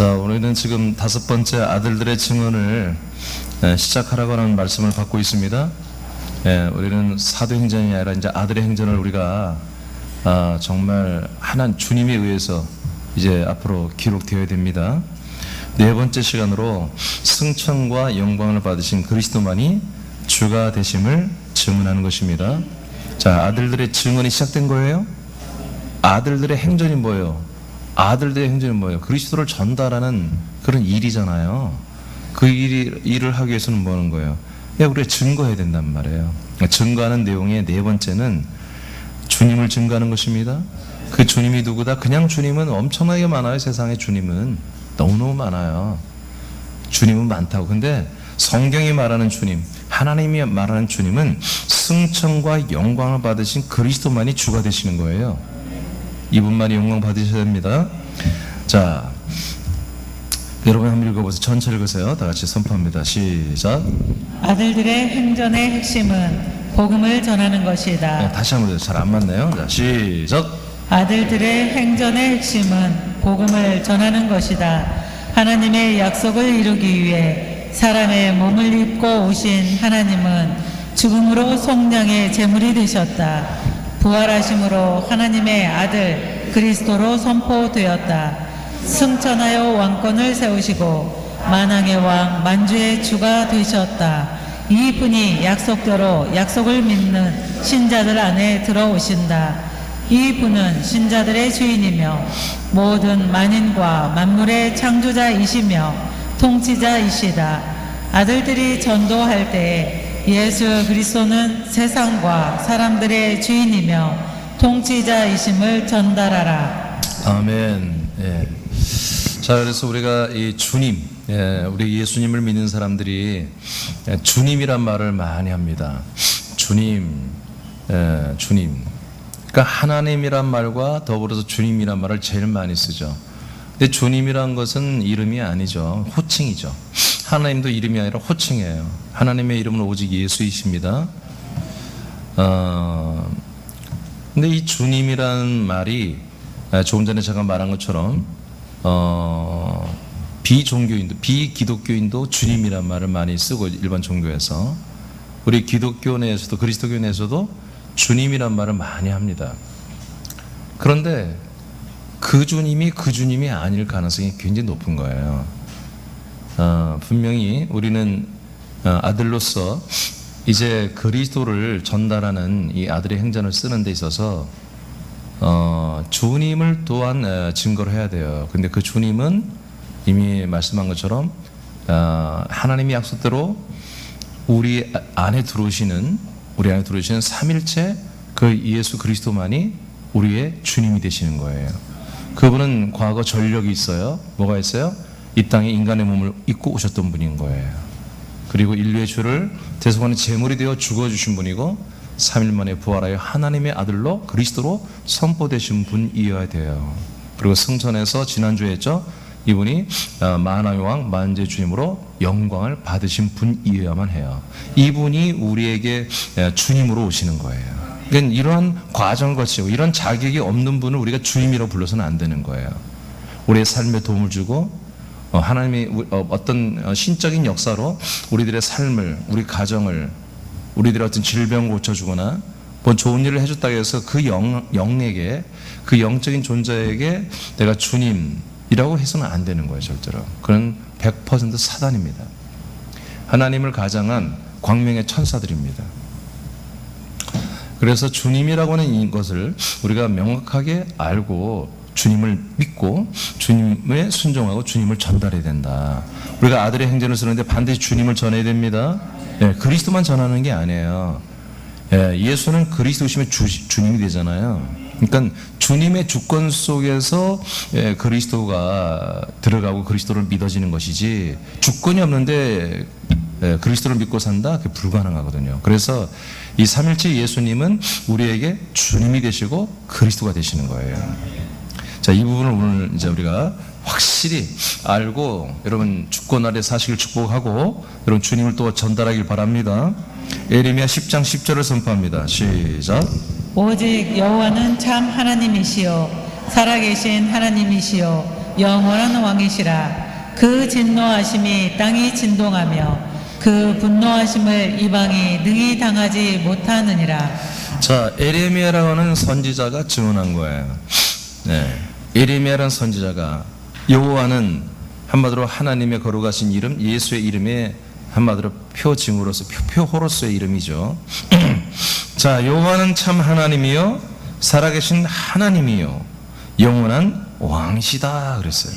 자, 우리는 지금 5번째 아들들의 증언을 시작하라고 하는 말씀을 받고 있습니다. 우리는 사도행전이 아니라 이제 아들의 행전을 우리가 정말 하나님 주님에 의해서 이제 앞으로 기록되어야 됩니다. 4번째 시간으로 승천과 영광을 받으신 그리스도만이 주가 되심을 증언하는 것입니다. 자, 아들들의 증언이 시작된 거예요. 아들들의 행전이 뭐예요? 아들들의 행전이 뭐예요? 그리스도를 전달하는 그런 일이잖아요. 그 일을 하기 위해서는 뭐 하는 거예요? 우리가 증거해야 된단 말이에요. 증거하는 내용의 4번째는 주님을 증거하는 것입니다. 그 주님이 누구다? 그냥 주님은 엄청나게 많아요. 세상에 주님은 너무너무 많아요. 주님은 많다고. 근데 성경이 말하는 주님, 하나님이 말하는 주님은 승천과 영광을 받으신 그리스도만이 주가 되시는 거예요. 이분만이 영광 받으셔야 됩니다. 자, 여러분 한번 읽어보세요. 전체 읽으세요. 다 같이 선포합니다. 시작. 아들들의 행전의 핵심은 복음을 전하는 것이다. 다시 한번 잘 안 맞네요. 자, 시작. 아들들의 행전의 핵심은 복음을 전하는 것이다. 하나님의 약속을 이루기 위해 사람의 몸을 입고 오신 하나님은 죽음으로 속량의 제물이 되셨다. 부활하심으로 하나님의 아들 그리스도로 선포되었다. 승천하여 왕권을 세우시고 만왕의 왕 만주의 주가 되셨다. 이분이 약속대로 약속을 믿는 신자들 안에 들어오신다. 이분은 신자들의 주인이며 모든 만인과 만물의 창조자이시며 통치자이시다. 아들들이 전도할 때에 예수 그리스도는 세상과 사람들의 주인이며 통치자이심을 전달하라. 아멘. 자, 그래서 우리가 이 주님, 우리 예수님을 믿는 사람들이 주님이란 말을 많이 합니다. 주님, 주님. 그러니까 하나님이란 말과 더불어서 주님이란 말을 제일 많이 쓰죠. 근데 주님이란 것은 이름이 아니죠. 호칭이죠. 하나님도 이름이 아니라 호칭이에요. 하나님의 이름은 오직 예수이십니다. 근데 이 주님이라는 말이 조금 전에 제가 말한 것처럼 비종교인도, 비기독교인도 주님이란 말을 많이 쓰고 일반 종교에서 우리 기독교 내에서도 그리스도교 내에서도 주님이란 말을 많이 합니다. 그런데 그 주님이 아닐 가능성이 굉장히 높은 거예요. 분명히 우리는 아들로서 이제 그리스도를 전달하는 이 아들의 행전을 쓰는 데 있어서 주님을 또한 증거를 해야 돼요. 근데 그 주님은 이미 말씀한 것처럼 하나님의 약속대로 우리 안에 들어오시는 삼일체 그 예수 그리스도만이 우리의 주님이 되시는 거예요. 그분은 과거 전력이 있어요. 뭐가 있어요? 이 땅에 인간의 몸을 입고 오셨던 분인 거예요. 그리고 인류의 죄를 대속하는 제물이 되어 죽어주신 분이고 3일 만에 부활하여 하나님의 아들로 그리스도로 선포되신 분이어야 돼요. 그리고 승천에서 지난주에 했죠. 이분이 만왕의 왕 만주의 주님으로 영광을 받으신 분이어야만 해요. 이분이 우리에게 주님으로 오시는 거예요. 그러니까 이러한 과정을 거치고 이런 자격이 없는 분을 우리가 주님이라고 불러서는 안 되는 거예요. 우리의 삶에 도움을 주고 하나님이 어떤 신적인 역사로 우리들의 삶을, 우리 가정을, 우리들의 어떤 질병을 고쳐주거나 뭐 좋은 일을 해줬다고 해서 그 영에게, 그 영적인 존재에게 내가 주님이라고 해서는 안 되는 거예요. 절대로. 그건 100% 사단입니다. 하나님을 가장한 광명의 천사들입니다. 그래서 주님이라고 하는 이것을 우리가 명확하게 알고 주님을 믿고 주님에 순종하고 주님을 전달해야 된다. 우리가 아들의 행전을 쓰는데 반드시 주님을 전해야 됩니다. 그리스도만 전하는 게 아니에요. 예수는 그리스도시면 주님이 되잖아요. 그러니까 주님의 주권 속에서 그리스도가 들어가고 그리스도를 믿어지는 것이지 주권이 없는데 그리스도를 믿고 산다? 그게 불가능하거든요. 그래서 이 삼일체 예수님은 우리에게 주님이 되시고 그리스도가 되시는 거예요. 자, 이 부분을 오늘 이제 우리가 확실히 알고 여러분 주권 아래 사시길 축복하고 여러분 주님을 또 전달하길 바랍니다. 예레미야 10장 10절을 선포합니다. 시작. 오직 여호와는 참 하나님이시요 살아계신 하나님이시요 영원한 왕이시라. 그 진노하심이 땅이 진동하며 그 분노하심을 이방이 능히 당하지 못하느니라. 자, 에레미야라고 하는 선지자가 증언한 거예요. 네, 에레미야라는 선지자가 여호와는 한마디로 하나님의 거룩하신 이름, 예수의 이름에 한마디로 표징으로서 표호로서의 이름이죠. 자, 여호와는 참 하나님이요 살아계신 하나님이요 영원한 왕이시다 그랬어요.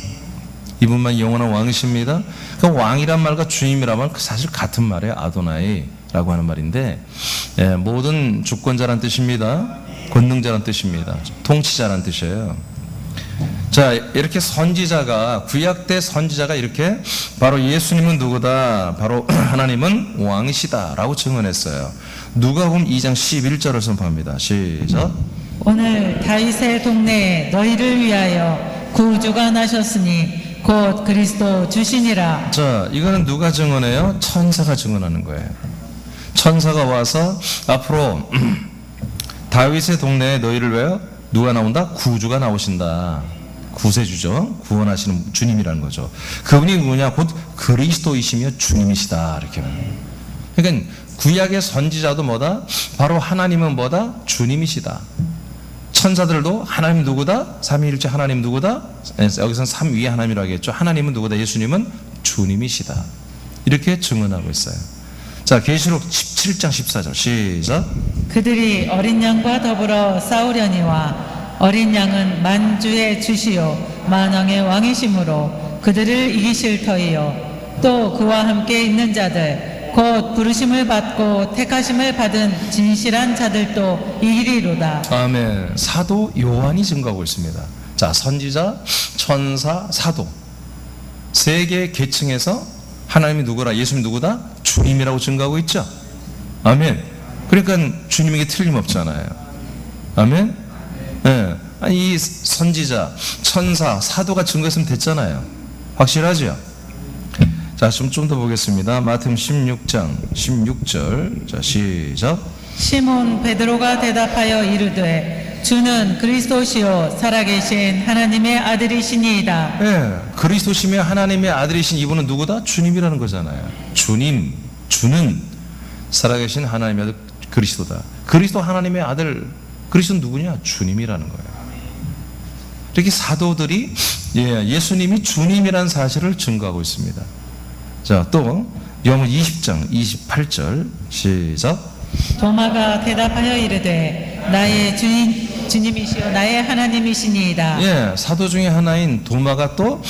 이분만 영원한 왕이십니다. 그 왕이란 말과 주님이란 말 사실 같은 말이에요. 아도나이라고 하는 말인데 모든 주권자란 뜻입니다. 권능자란 뜻입니다. 통치자란 뜻이에요. 자, 이렇게 선지자가 구약 때 선지자가 이렇게 바로 예수님은 누구다, 바로 하나님은 왕이시다라고 증언했어요. 누가복음 2장 11절을 선포합니다. 시작. 오늘 다윗의 동네에 너희를 위하여 구주가 나셨으니 곧 그리스도 주시니라. 자, 이거는 누가 증언해요? 천사가 증언하는 거예요. 천사가 와서 앞으로 다윗의 동네에 너희를 위하여 누가 나온다? 구주가 나오신다. 구세주죠. 구원하시는 주님이라는 거죠. 그분이 누구냐? 곧 그리스도이시며 주님이시다. 이렇게 말해요. 그러니까 구약의 선지자도 뭐다? 바로 하나님은 뭐다? 주님이시다. 천사들도 하나님 누구다? 삼위일체 하나님 누구다? 여기서는 삼위의 하나님이라고 하겠죠. 하나님은 누구다? 예수님은 주님이시다. 이렇게 증언하고 있어요. 자, 계시록 17장 14절 시작. 그들이 어린 양과 더불어 싸우려니와 어린 양은 만주의 주시요 만왕의 왕이시므로 그들을 이기실 터이요 또 그와 함께 있는 자들 곧 부르심을 받고 택하심을 받은 진실한 자들도 이기리로다. 아멘. 사도 요한이 증거하고 있습니다. 자, 선지자, 천사, 사도 세 개의 계층에서 하나님이 누구라, 예수님 누구다? 주님이라고 증거하고 있죠. 아멘. 그러니까 주님에게 틀림없잖아요. 아멘. 네. 아니, 이 선지자, 천사, 사도가 증거했으면 됐잖아요. 확실하죠? 자, 좀 더 보겠습니다. 마태복음 16장 16절. 자, 시작. 시몬 베드로가 대답하여 이르되 주는 그리스도시요 살아계신 하나님의 아들이시니이다. 예, 그리스도시며 하나님의 아들이신 이분은 누구다? 주님이라는 거잖아요. 주님, 주는 살아계신 하나님의 아들 그리스도다. 그리스도 하나님의 아들, 그리스도는 누구냐? 주님이라는 거예요. 이렇게 사도들이 예수님이 주님이라는 사실을 증거하고 있습니다. 자, 또 요한복음 20장 28절 시작. 도마가 대답하여 이르되 나의 주님이시요 나의 하나님이시니이다. 예, 사도 중에 하나인 도마가 또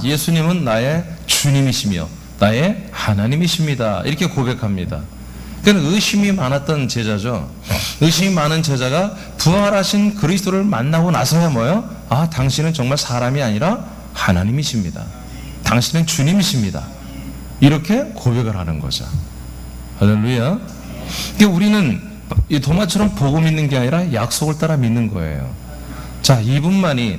예수님은 나의 주님이시며 나의 하나님이십니다. 이렇게 고백합니다. 그러니까 의심이 많았던 제자죠. 의심이 많은 제자가 부활하신 그리스도를 만나고 나서야 뭐예요? 당신은 정말 사람이 아니라 하나님이십니다. 당신은 주님이십니다. 이렇게 고백을 하는 거죠. 할렐루야. 그러니까 우리는 이 도마처럼 복음 믿는 게 아니라 약속을 따라 믿는 거예요. 자, 이분만이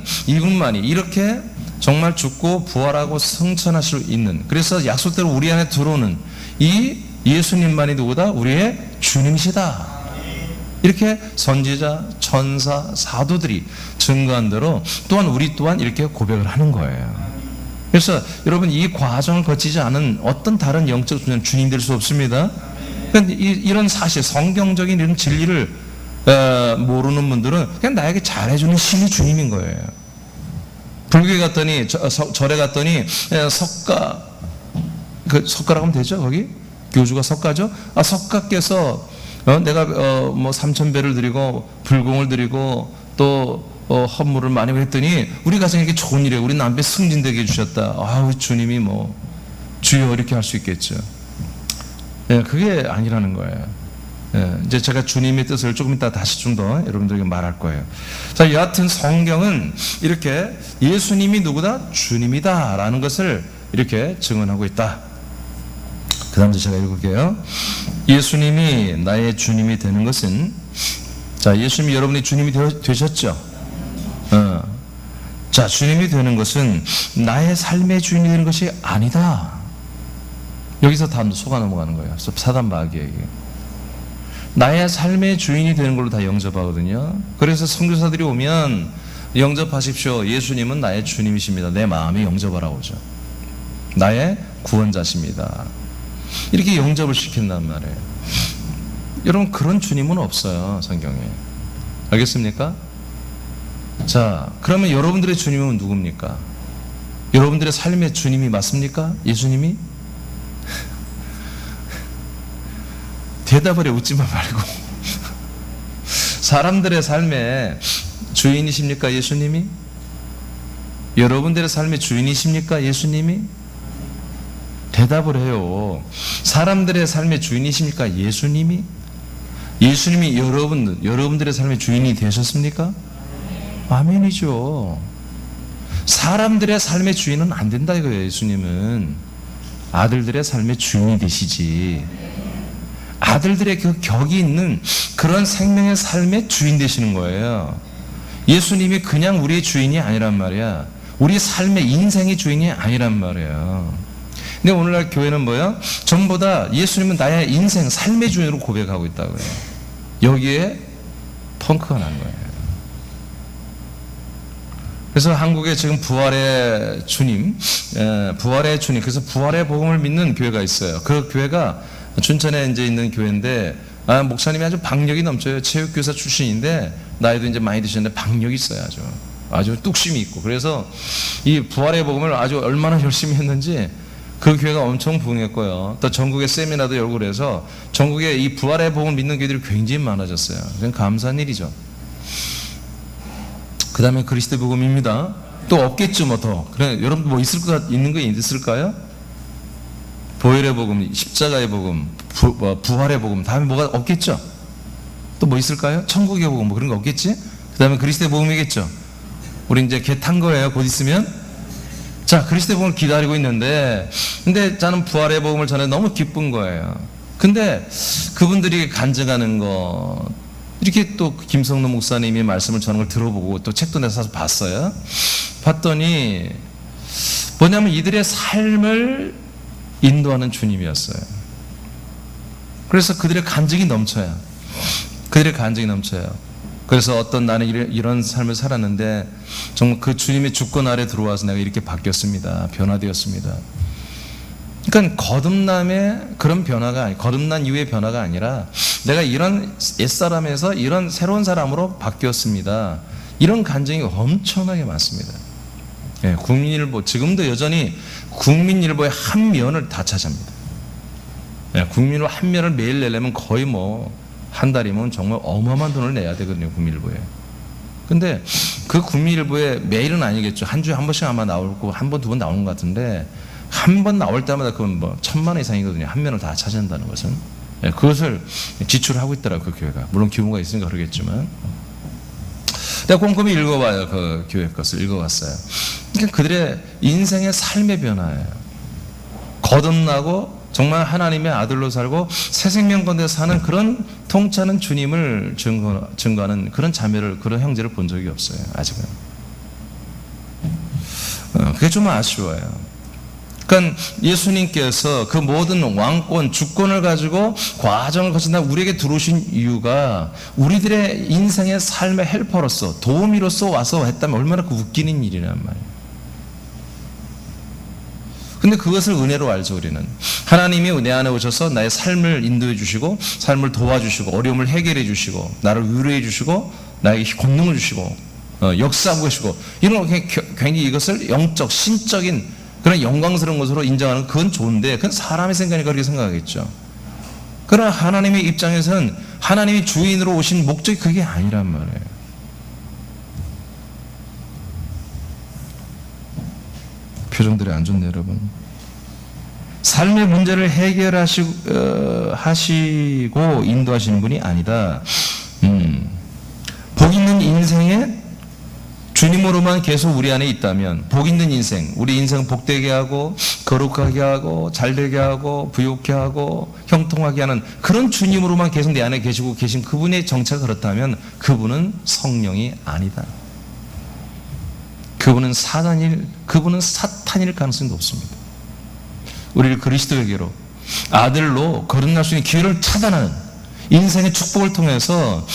이렇게 정말 죽고 부활하고 승천하실 수 있는, 그래서 약속대로 우리 안에 들어오는 이 예수님만이 누구다? 우리의 주님이시다. 이렇게 선지자, 천사, 사도들이 증거한 대로 또한 우리 또한 이렇게 고백을 하는 거예요. 그래서 여러분, 이 과정을 거치지 않은 어떤 다른 영적 존재는 주님 될 수 없습니다. 그러니까 이런 사실, 성경적인 이런 진리를 모르는 분들은 그냥 나에게 잘해주는 신이 주님인 거예요. 불교에 갔더니 절에 갔더니 석가라고 하면 되죠? 거기 교주가 석가죠. 석가께서 내가 뭐 3,000배를 드리고 불공을 드리고 또 헌물을 많이 했더니 우리 가정에 이렇게 좋은 일이에요. 우리 남편 승진되게 해주셨다. 주님이 뭐 주여 이렇게 할 수 있겠죠. 그게 아니라는 거예요. 이제 제가 주님의 뜻을 조금 이따 다시 좀 더 여러분들에게 말할 거예요. 자, 여하튼 성경은 이렇게 예수님이 누구다? 주님이다 라는 것을 이렇게 증언하고 있다. 그 다음부터 제가 읽을게요. 예수님이 나의 주님이 되는 것은, 자, 예수님이 여러분이 주님이 되셨죠? 자, 주님이 되는 것은 나의 삶의 주인이 되는 것이 아니다. 여기서 다 속아 넘어가는 거예요. 사단 마귀에게. 나의 삶의 주인이 되는 걸로 다 영접하거든요. 그래서 선교사들이 오면 영접하십시오. 예수님은 나의 주님이십니다. 내 마음에 영접하라고 하죠. 나의 구원자십니다. 이렇게 영접을 시킨단 말이에요. 여러분, 그런 주님은 없어요, 성경에. 알겠습니까? 자, 그러면 여러분들의 주님은 누굽니까? 여러분들의 삶의 주님이 맞습니까? 예수님이? 대답을 해, 웃지만 말고. 사람들의 삶의 주인이십니까? 예수님이? 여러분들의 삶의 주인이십니까? 예수님이? 대답을 해요. 사람들의 삶의 주인이십니까? 예수님이? 예수님이 여러분들의 삶의 주인이 되셨습니까? 아멘이죠. 사람들의 삶의 주인은 안 된다 이거예요. 예수님은 아들들의 삶의 주인이 되시지. 아들들의 그 격이 있는 그런 생명의 삶의 주인 되시는 거예요. 예수님이 그냥 우리의 주인이 아니란 말이야. 우리 삶의 인생의 주인이 아니란 말이에요. 근데 오늘날 교회는 뭐야? 전부 다 예수님은 나의 인생, 삶의 주인으로 고백하고 있다고요. 여기에 펑크가 난 거예요. 그래서 한국에 지금 부활의 주님, 그래서 부활의 복음을 믿는 교회가 있어요. 그 교회가 춘천에 이제 있는 교회인데, 목사님이 아주 박력이 넘쳐요. 체육교사 출신인데, 나이도 이제 많이 드셨는데, 박력이 있어요. 아주 뚝심이 있고. 그래서 이 부활의 복음을 아주 얼마나 열심히 했는지, 그 교회가 엄청 부흥했고요. 또 전국에 세미나도 열고 그래서 전국에 이 부활의 복음을 믿는 교회들이 굉장히 많아졌어요. 그건 감사한 일이죠. 그 다음에 그리스도 복음입니다. 또 없겠죠, 뭐 더. 그래, 여러분 뭐 있는 거 있을까요? 보혈의 복음, 십자가의 복음, 부활의 복음, 다음에 뭐가 없겠죠? 또 뭐 있을까요? 천국의 복음, 뭐 그런 거 없겠지? 그 다음에 그리스도의 복음이겠죠? 우리 이제 개 탄 거예요, 곧 있으면. 자, 그리스도의 복음을 기다리고 있는데, 근데 저는 부활의 복음을 전해 너무 기쁜 거예요. 근데 그분들이 간증하는 거, 이렇게 또 김성로 목사님이 말씀을 전하는 걸 들어보고 또 책도 내서 사서 봤어요. 봤더니 뭐냐면 이들의 삶을 인도하는 주님이었어요. 그래서 그들의 간증이 넘쳐요. 그래서 어떤 나는 이런 삶을 살았는데 정말 그 주님의 주권 아래 들어와서 내가 이렇게 바뀌었습니다. 변화되었습니다. 그러니까 거듭남의 그런 변화가 거듭난 이후의 변화가 아니라 내가 이런 옛사람에서 이런 새로운 사람으로 바뀌었습니다. 이런 간증이 엄청나게 많습니다. 예, 국민일보 지금도 여전히 국민일보의 한 면을 다 차지합니다. 예, 국민일보 한 면을 매일 내려면 거의 뭐 한 달이면 정말 어마어마한 돈을 내야 되거든요, 국민일보에. 근데 그 국민일보에 매일은 아니겠죠. 한 주에 한 번씩 아마 나오고 한 번, 두 번 나오는 것 같은데 한 번 나올 때마다 그건 뭐 1,000만 원 이상이거든요. 한 면을 다 차지한다는 것은. 예, 그것을 지출하고 있더라고요, 그 교회가. 물론 규모가 있으니까 그러겠지만. 내가 꼼꼼히 읽어봐요, 그 교회 것을 읽어봤어요. 그러니까 그들의 인생의 삶의 변화예요. 거듭나고 정말 하나님의 아들로 살고 새 생명 가운데 사는 그런 통치하는 주님을 증거하는 그런 자매를, 그런 형제를 본 적이 없어요, 아직은. 그게 좀 아쉬워요. 그러니까 예수님께서 그 모든 왕권, 주권을 가지고 과정을 거친다 우리에게 들어오신 이유가 우리들의 인생의 삶의 헬퍼로서, 도우미로서 와서 했다면 얼마나 그 웃기는 일이란 말이에요. 근데 그것을 은혜로 알죠, 우리는. 하나님이 내 안에 오셔서 나의 삶을 인도해 주시고, 삶을 도와주시고, 어려움을 해결해 주시고, 나를 위로해 주시고, 나에게 권능을 주시고, 역사하고 계시고, 이런 굉장히 이것을 영적, 신적인 그런 영광스러운 것으로 인정하는 그건 좋은데, 그건 사람의 생각이니까 그렇게 생각하겠죠. 그러나 하나님의 입장에서는 하나님이 주인으로 오신 목적이 그게 아니란 말이에요. 표정들이 안 좋네, 여러분. 삶의 문제를 해결하시고 인도하시는 분이 아니다. 복 있는 인생에 주님으로만 계속 우리 안에 있다면, 복 있는 인생, 우리 인생 복되게 하고 거룩하게 하고 잘되게 하고 부욕케 하고 형통하게 하는 그런 주님으로만 계속 내 안에 계시고 계신 그분의 정체가 그렇다면 그분은 성령이 아니다. 그분은 사탄일 가능성이 높습니다. 우리를 그리스도에게로 아들로 거듭날 수 있는 기회를 차단하는 인생의 축복을 통해서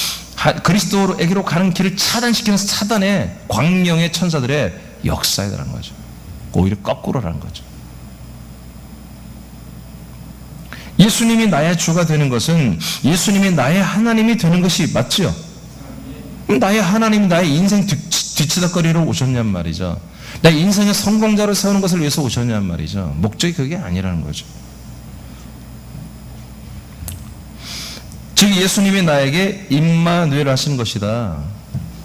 그리스도에게로 가는 길을 차단시키는 사단의 광명의 천사들의 역사이라는 거죠. 오히려 거꾸로라는 거죠. 예수님이 나의 주가 되는 것은 예수님이 나의 하나님이 되는 것이 맞죠? 나의 하나님이 나의 인생 뒤치다거리로 오셨냔 말이죠. 나의 인생의 성공자로 세우는 것을 위해서 오셨냔 말이죠. 목적이 그게 아니라는 거죠. 즉 예수님이 나에게 임마누엘 하신 것이다.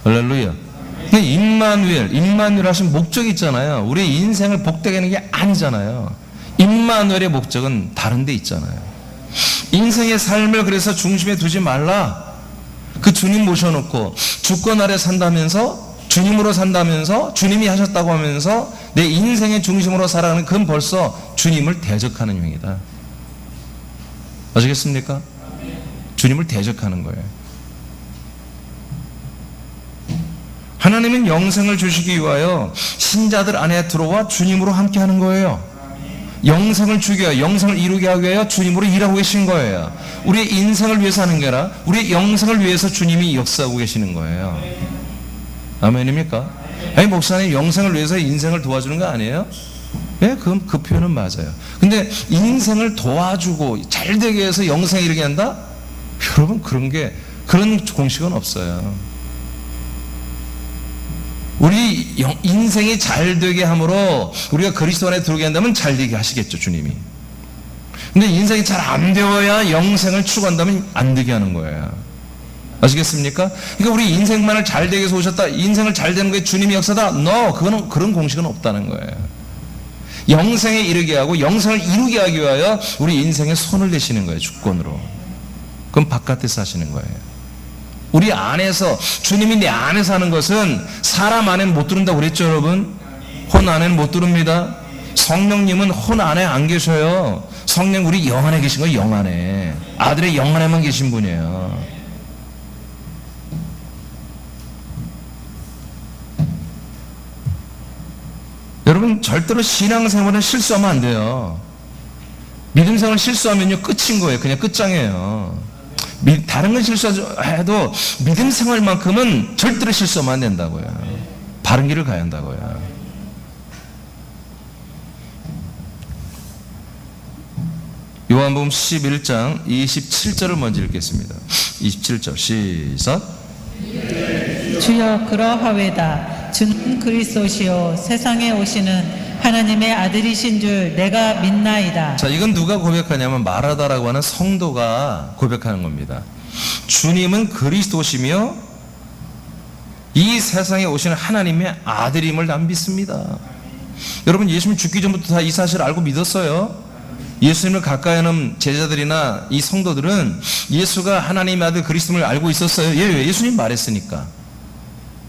할렐루야. 임마누엘 하신 목적이 있잖아요. 우리의 인생을 복되게 하는 게 아니잖아요. 임마누엘의 목적은 다른 데 있잖아요. 인생의 삶을 그래서 중심에 두지 말라. 그 주님 모셔놓고 주권 아래 산다면서, 주님으로 산다면서, 주님이 하셨다고 하면서 내 인생의 중심으로 살아가는, 그건 벌써 주님을 대적하는 행위다. 아시겠습니까? 주님을 대적하는 거예요. 하나님은 영생을 주시기 위하여 신자들 안에 들어와 주님으로 함께 하는 거예요. 영생을 주기 위하여, 영생을 이루게 하기 위하여 주님으로 일하고 계신 거예요. 우리의 인생을 위해서 하는 게 아니라 우리의 영생을 위해서 주님이 역사하고 계시는 거예요. 아멘입니까? 아니, 목사님 영생을 위해서 인생을 도와주는 거 아니에요? 예, 그 표현은 맞아요. 근데 인생을 도와주고 잘 되게 해서 영생에 이르게 한다? 여러분, 그런 공식은 없어요. 우리 인생이 잘 되게 함으로 우리가 그리스도 안에 들어오게 한다면 잘 되게 하시겠죠, 주님이. 근데 인생이 잘 안 되어야 영생을 추구한다면 안 되게 하는 거예요. 아시겠습니까? 그러니까 우리 인생만을 잘 되게 해서 오셨다, 인생을 잘 되는 게 주님의 역사다? No, 그런 공식은 없다는 거예요. 영생에 이르게 하고 영생을 이루게 하기 위하여 우리 인생에 손을 대시는 거예요, 주권으로. 그건 바깥에서 하시는 거예요. 우리 안에서, 주님이 내 안에서 하는 것은 사람 안에는 못 들은다고 그랬죠, 여러분? 혼 안에는 못 들습니다. 성령님은 혼 안에 안 계셔요. 성령, 우리 영 안에 계신 거예요, 영 안에. 아들의 영 안에만 계신 분이에요. 여러분, 절대로 신앙생활은 실수하면 안 돼요. 믿음생활 실수하면요, 끝인 거예요. 그냥 끝장이에요. 다른 건 실수해도 믿음생활만큼은 절대로 실수하면 안 된다고요. 바른 길을 가야 한다고요. 요한복음 11장 27절을 먼저 읽겠습니다. 27절 시작. 주여 그러하외다. 주는 그리스도시요 세상에 오시는 하나님의 아들이신 줄 내가 믿나이다. 자, 이건 누가 고백하냐면 마라다라고 하는 성도가 고백하는 겁니다. 주님은 그리스도시며 이 세상에 오시는 하나님의 아들임을 난 믿습니다. 여러분, 예수님 죽기 전부터 다 이 사실을 알고 믿었어요. 예수님을 가까이 하는 제자들이나 이 성도들은 예수가 하나님의 아들 그리스도를 알고 있었어요. 예수님 말했으니까.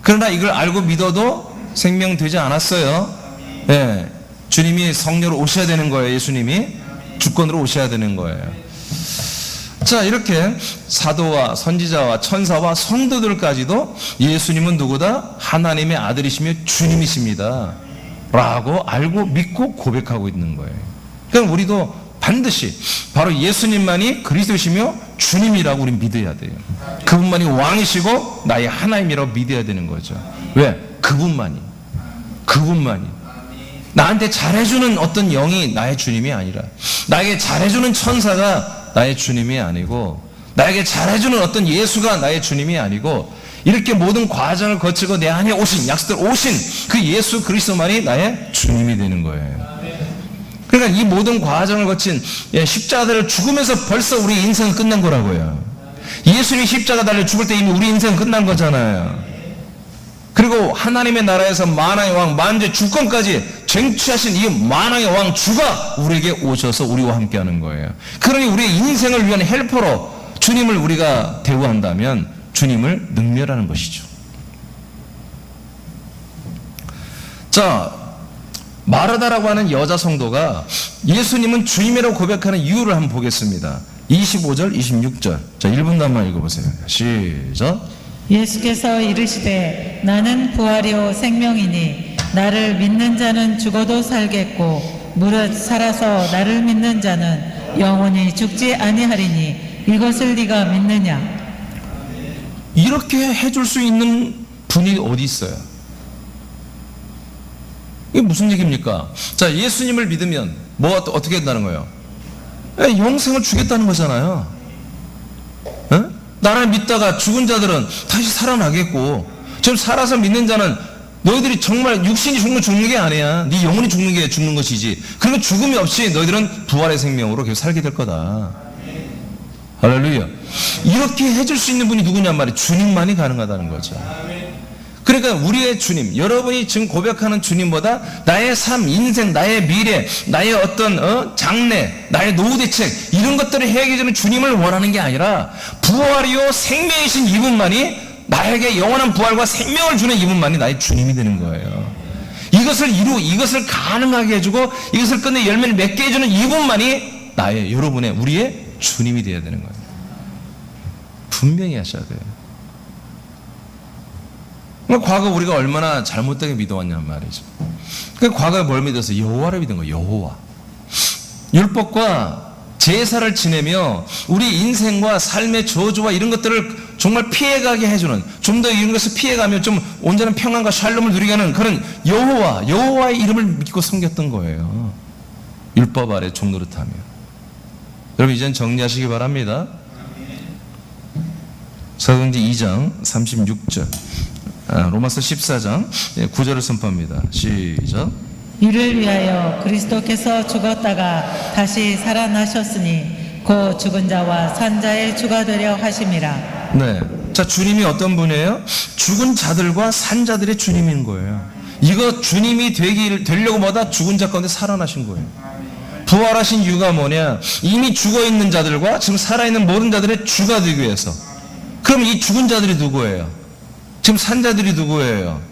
그러나 이걸 알고 믿어도 생명되지 않았어요. 예, 주님이 성령으로 오셔야 되는 거예요. 예수님이 주권으로 오셔야 되는 거예요. 자, 이렇게 사도와 선지자와 천사와 성도들까지도 예수님은 누구다? 하나님의 아들이시며 주님이십니다 라고 알고 믿고 고백하고 있는 거예요. 그러니까 우리도 반드시 바로 예수님만이 그리스도시며 주님이라고 우리 믿어야 돼요. 그분만이 왕이시고 나의 하나님이라고 믿어야 되는 거죠. 왜? 그분만이 나한테 잘해주는 어떤 영이 나의 주님이 아니라, 나에게 잘해주는 천사가 나의 주님이 아니고, 나에게 잘해주는 어떤 예수가 나의 주님이 아니고, 이렇게 모든 과정을 거치고 내 안에 오신, 약속대로 오신 그 예수 그리스도만이 나의 주님이 되는 거예요. 그러니까 이 모든 과정을 거친 십자가를 죽으면서 벌써 우리 인생은 끝난 거라고요. 예수님이 십자가 달려 죽을 때 이미 우리 인생은 끝난 거잖아요. 그리고 하나님의 나라에서 만왕의 왕, 만주의 주권까지 쟁취하신 이 만왕의 왕 주가 우리에게 오셔서 우리와 함께하는 거예요. 그러니 우리의 인생을 위한 헬퍼로 주님을 우리가 대우한다면 주님을 능멸하는 것이죠. 자, 마르다라고 하는 여자 성도가 예수님은 주님이라고 고백하는 이유를 한번 보겠습니다. 25절, 26절. 자, 1분단만 읽어보세요. 시작. 예수께서 이르시되 나는 부활이요 생명이니 나를 믿는 자는 죽어도 살겠고 무릇 살아서 나를 믿는 자는 영원히 죽지 아니하리니 이것을 네가 믿느냐? 이렇게 해줄 수 있는 분이 어디 있어요? 이게 무슨 얘기입니까? 자, 예수님을 믿으면 뭐 어떻게 된다는 거예요? 영생을 주겠다는 거잖아요. 나를 믿다가 죽은 자들은 다시 살아나겠고, 지금 살아서 믿는 자는 너희들이 정말 육신이 죽는 게 아니야. 네 영혼이 죽는 게 죽는 것이지. 그리고 죽음이 없이 너희들은 부활의 생명으로 계속 살게 될 거다. 할렐루야. 이렇게 해줄 수 있는 분이 누구냔 말이에요. 주님만이 가능하다는 거죠. 그러니까 우리의 주님, 여러분이 지금 고백하는 주님보다 나의 삶, 인생, 나의 미래, 나의 어떤 장래, 나의 노후 대책 이런 것들을 해결해주는 주님을 원하는 게 아니라 부활이요 생명이신 이분만이, 나에게 영원한 부활과 생명을 주는 이분만이 나의 주님이 되는 거예요. 이것을 가능하게 해주고 이것을 끝내 열매를 맺게 해주는 이분만이 나의, 여러분의, 우리의 주님이 되어야 되는 거예요. 분명히 하셔야 돼요. 과거 우리가 얼마나 잘못되게 믿어왔냔 말이죠. 과거에 뭘 믿었어요? 여호와를 믿은 거예요. 여호와. 율법과 제사를 지내며 우리 인생과 삶의 저주와 이런 것들을 정말 피해가게 해주는, 좀 더 이런 것을 피해가며 좀 온전한 평안과 샬롬을 누리게 하는 그런 여호와의 이름을 믿고 섬겼던 거예요. 율법 아래 종노릇하며. 여러분 이제는 정리하시기 바랍니다. 사도행전 2장 36절, 로마서 14장 9절을 선포합니다. 시작. 이를 위하여 그리스도께서 죽었다가 다시 살아나셨으니 곧 죽은 자와 산 자의 주가 되려 하심이라. 네. 자, 주님이 어떤 분이에요? 죽은 자들과 산 자들의 주님인 거예요. 이거 주님이 되려고 뭐다? 죽은 자 가운데 살아나신 거예요. 부활하신 이유가 뭐냐? 이미 죽어 있는 자들과 지금 살아있는 모든 자들의 주가 되기 위해서. 그럼 이 죽은 자들이 누구예요? 지금 산 자들이 누구예요?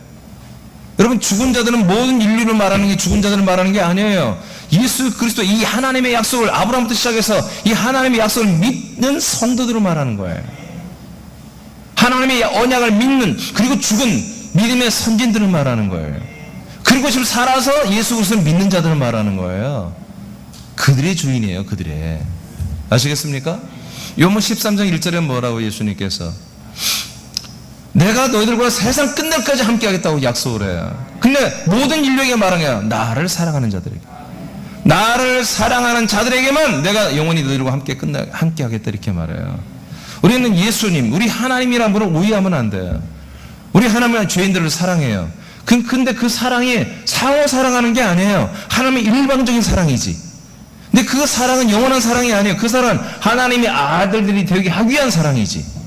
여러분, 죽은 자들은 모든 인류를 말하는 게, 죽은 자들을 말하는 게 아니에요. 예수 그리스도, 이 하나님의 약속을, 아브라함부터 시작해서 이 하나님의 약속을 믿는 성도들을 말하는 거예요. 하나님의 언약을 믿는, 그리고 죽은 믿음의 선진들을 말하는 거예요. 그리고 지금 살아서 예수 그리스도를 믿는 자들을 말하는 거예요. 그들의 주인이에요. 그들의. 아시겠습니까? 요문 13장 1절에 뭐라고 예수님께서, 내가 너희들과 세상 끝날까지 함께 하겠다고 약속을 해요. 근데 모든 인류에게 말하냐? 나를 사랑하는 자들에게. 나를 사랑하는 자들에게만 내가 영원히 너희들과 함께 하겠다 이렇게 말해요. 우리는 예수님, 우리 하나님이라는 분을 오해하면 안 돼요. 우리 하나님은 죄인들을 사랑해요. 근데 그 사랑이 상호 사랑하는 게 아니에요. 하나님의 일방적인 사랑이지. 근데 그 사랑은 영원한 사랑이 아니에요. 그 사랑은 하나님의 아들들이 되게 하기 위한 사랑이지.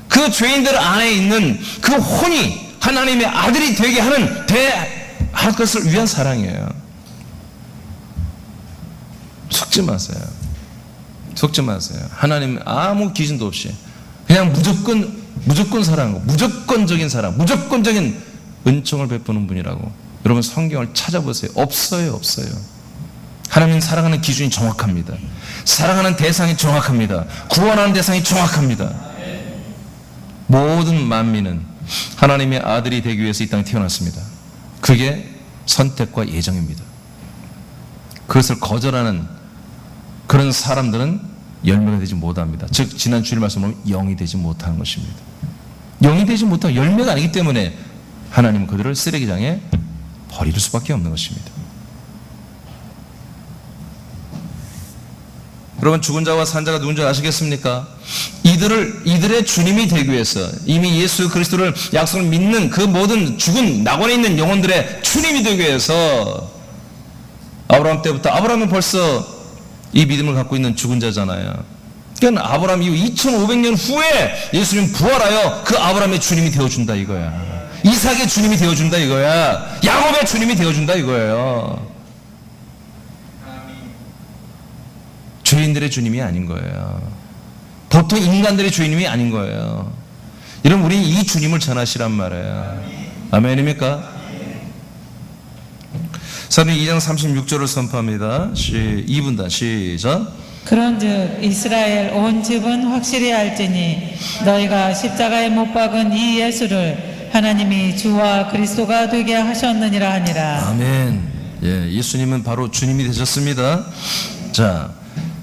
그 죄인들 안에 있는 그 혼이 하나님의 아들이 되게 하는 할 것을 위한 사랑이에요. 속지 마세요. 속지 마세요. 하나님 아무 기준도 없이 그냥 무조건 사랑하고 무조건적인 사랑, 무조건적인 은총을 베푸는 분이라고. 여러분 성경을 찾아보세요. 없어요. 하나님 사랑하는 기준이 정확합니다. 사랑하는 대상이 정확합니다. 구원하는 대상이 정확합니다. 모든 만민은 하나님의 아들이 되기 위해서 이 땅에 태어났습니다. 그게 선택과 예정입니다. 그것을 거절하는 그런 사람들은 열매가 되지 못합니다. 즉 지난 주일 말씀으로 영이 되지 못하는 것입니다. 영이 되지 못하고 열매가 아니기 때문에 하나님은 그들을 쓰레기장에 버릴 수밖에 없는 것입니다. 여러분, 죽은 자와 산 자가 누군지 아시겠습니까? 이들의 주님이 되기 위해서 이미 예수 그리스도를 약속을 믿는 그 모든 죽은 낙원에 있는 영혼들의 주님이 되기 위해서, 아브라함 때부터, 아브라함은 벌써 이 믿음을 갖고 있는 죽은 자잖아요. 그러니까 아브라함 이후 2500년 후에 예수님 부활하여 그 아브라함의 주님이 되어준다 이거야. 이삭의 주님이 되어준다 이거야. 야곱의 주님이 되어준다 이거예요. 죄인들의 주님이 아닌 거예요. 보통 인간들의 주님이 아닌 거예요. 여러분, 우리는 이 주님을 전하시란 말이에요. 아멘입니까? 사도행전 2장 36절을 선포합니다. 2분단 시작. 그런즉 이스라엘 온 집은 확실히 알지니 너희가 십자가에 못 박은 이 예수를 하나님이 주와 그리스도가 되게 하셨느니라 하니라. 아멘. 예, 예수님은 바로 주님이 되셨습니다. 자,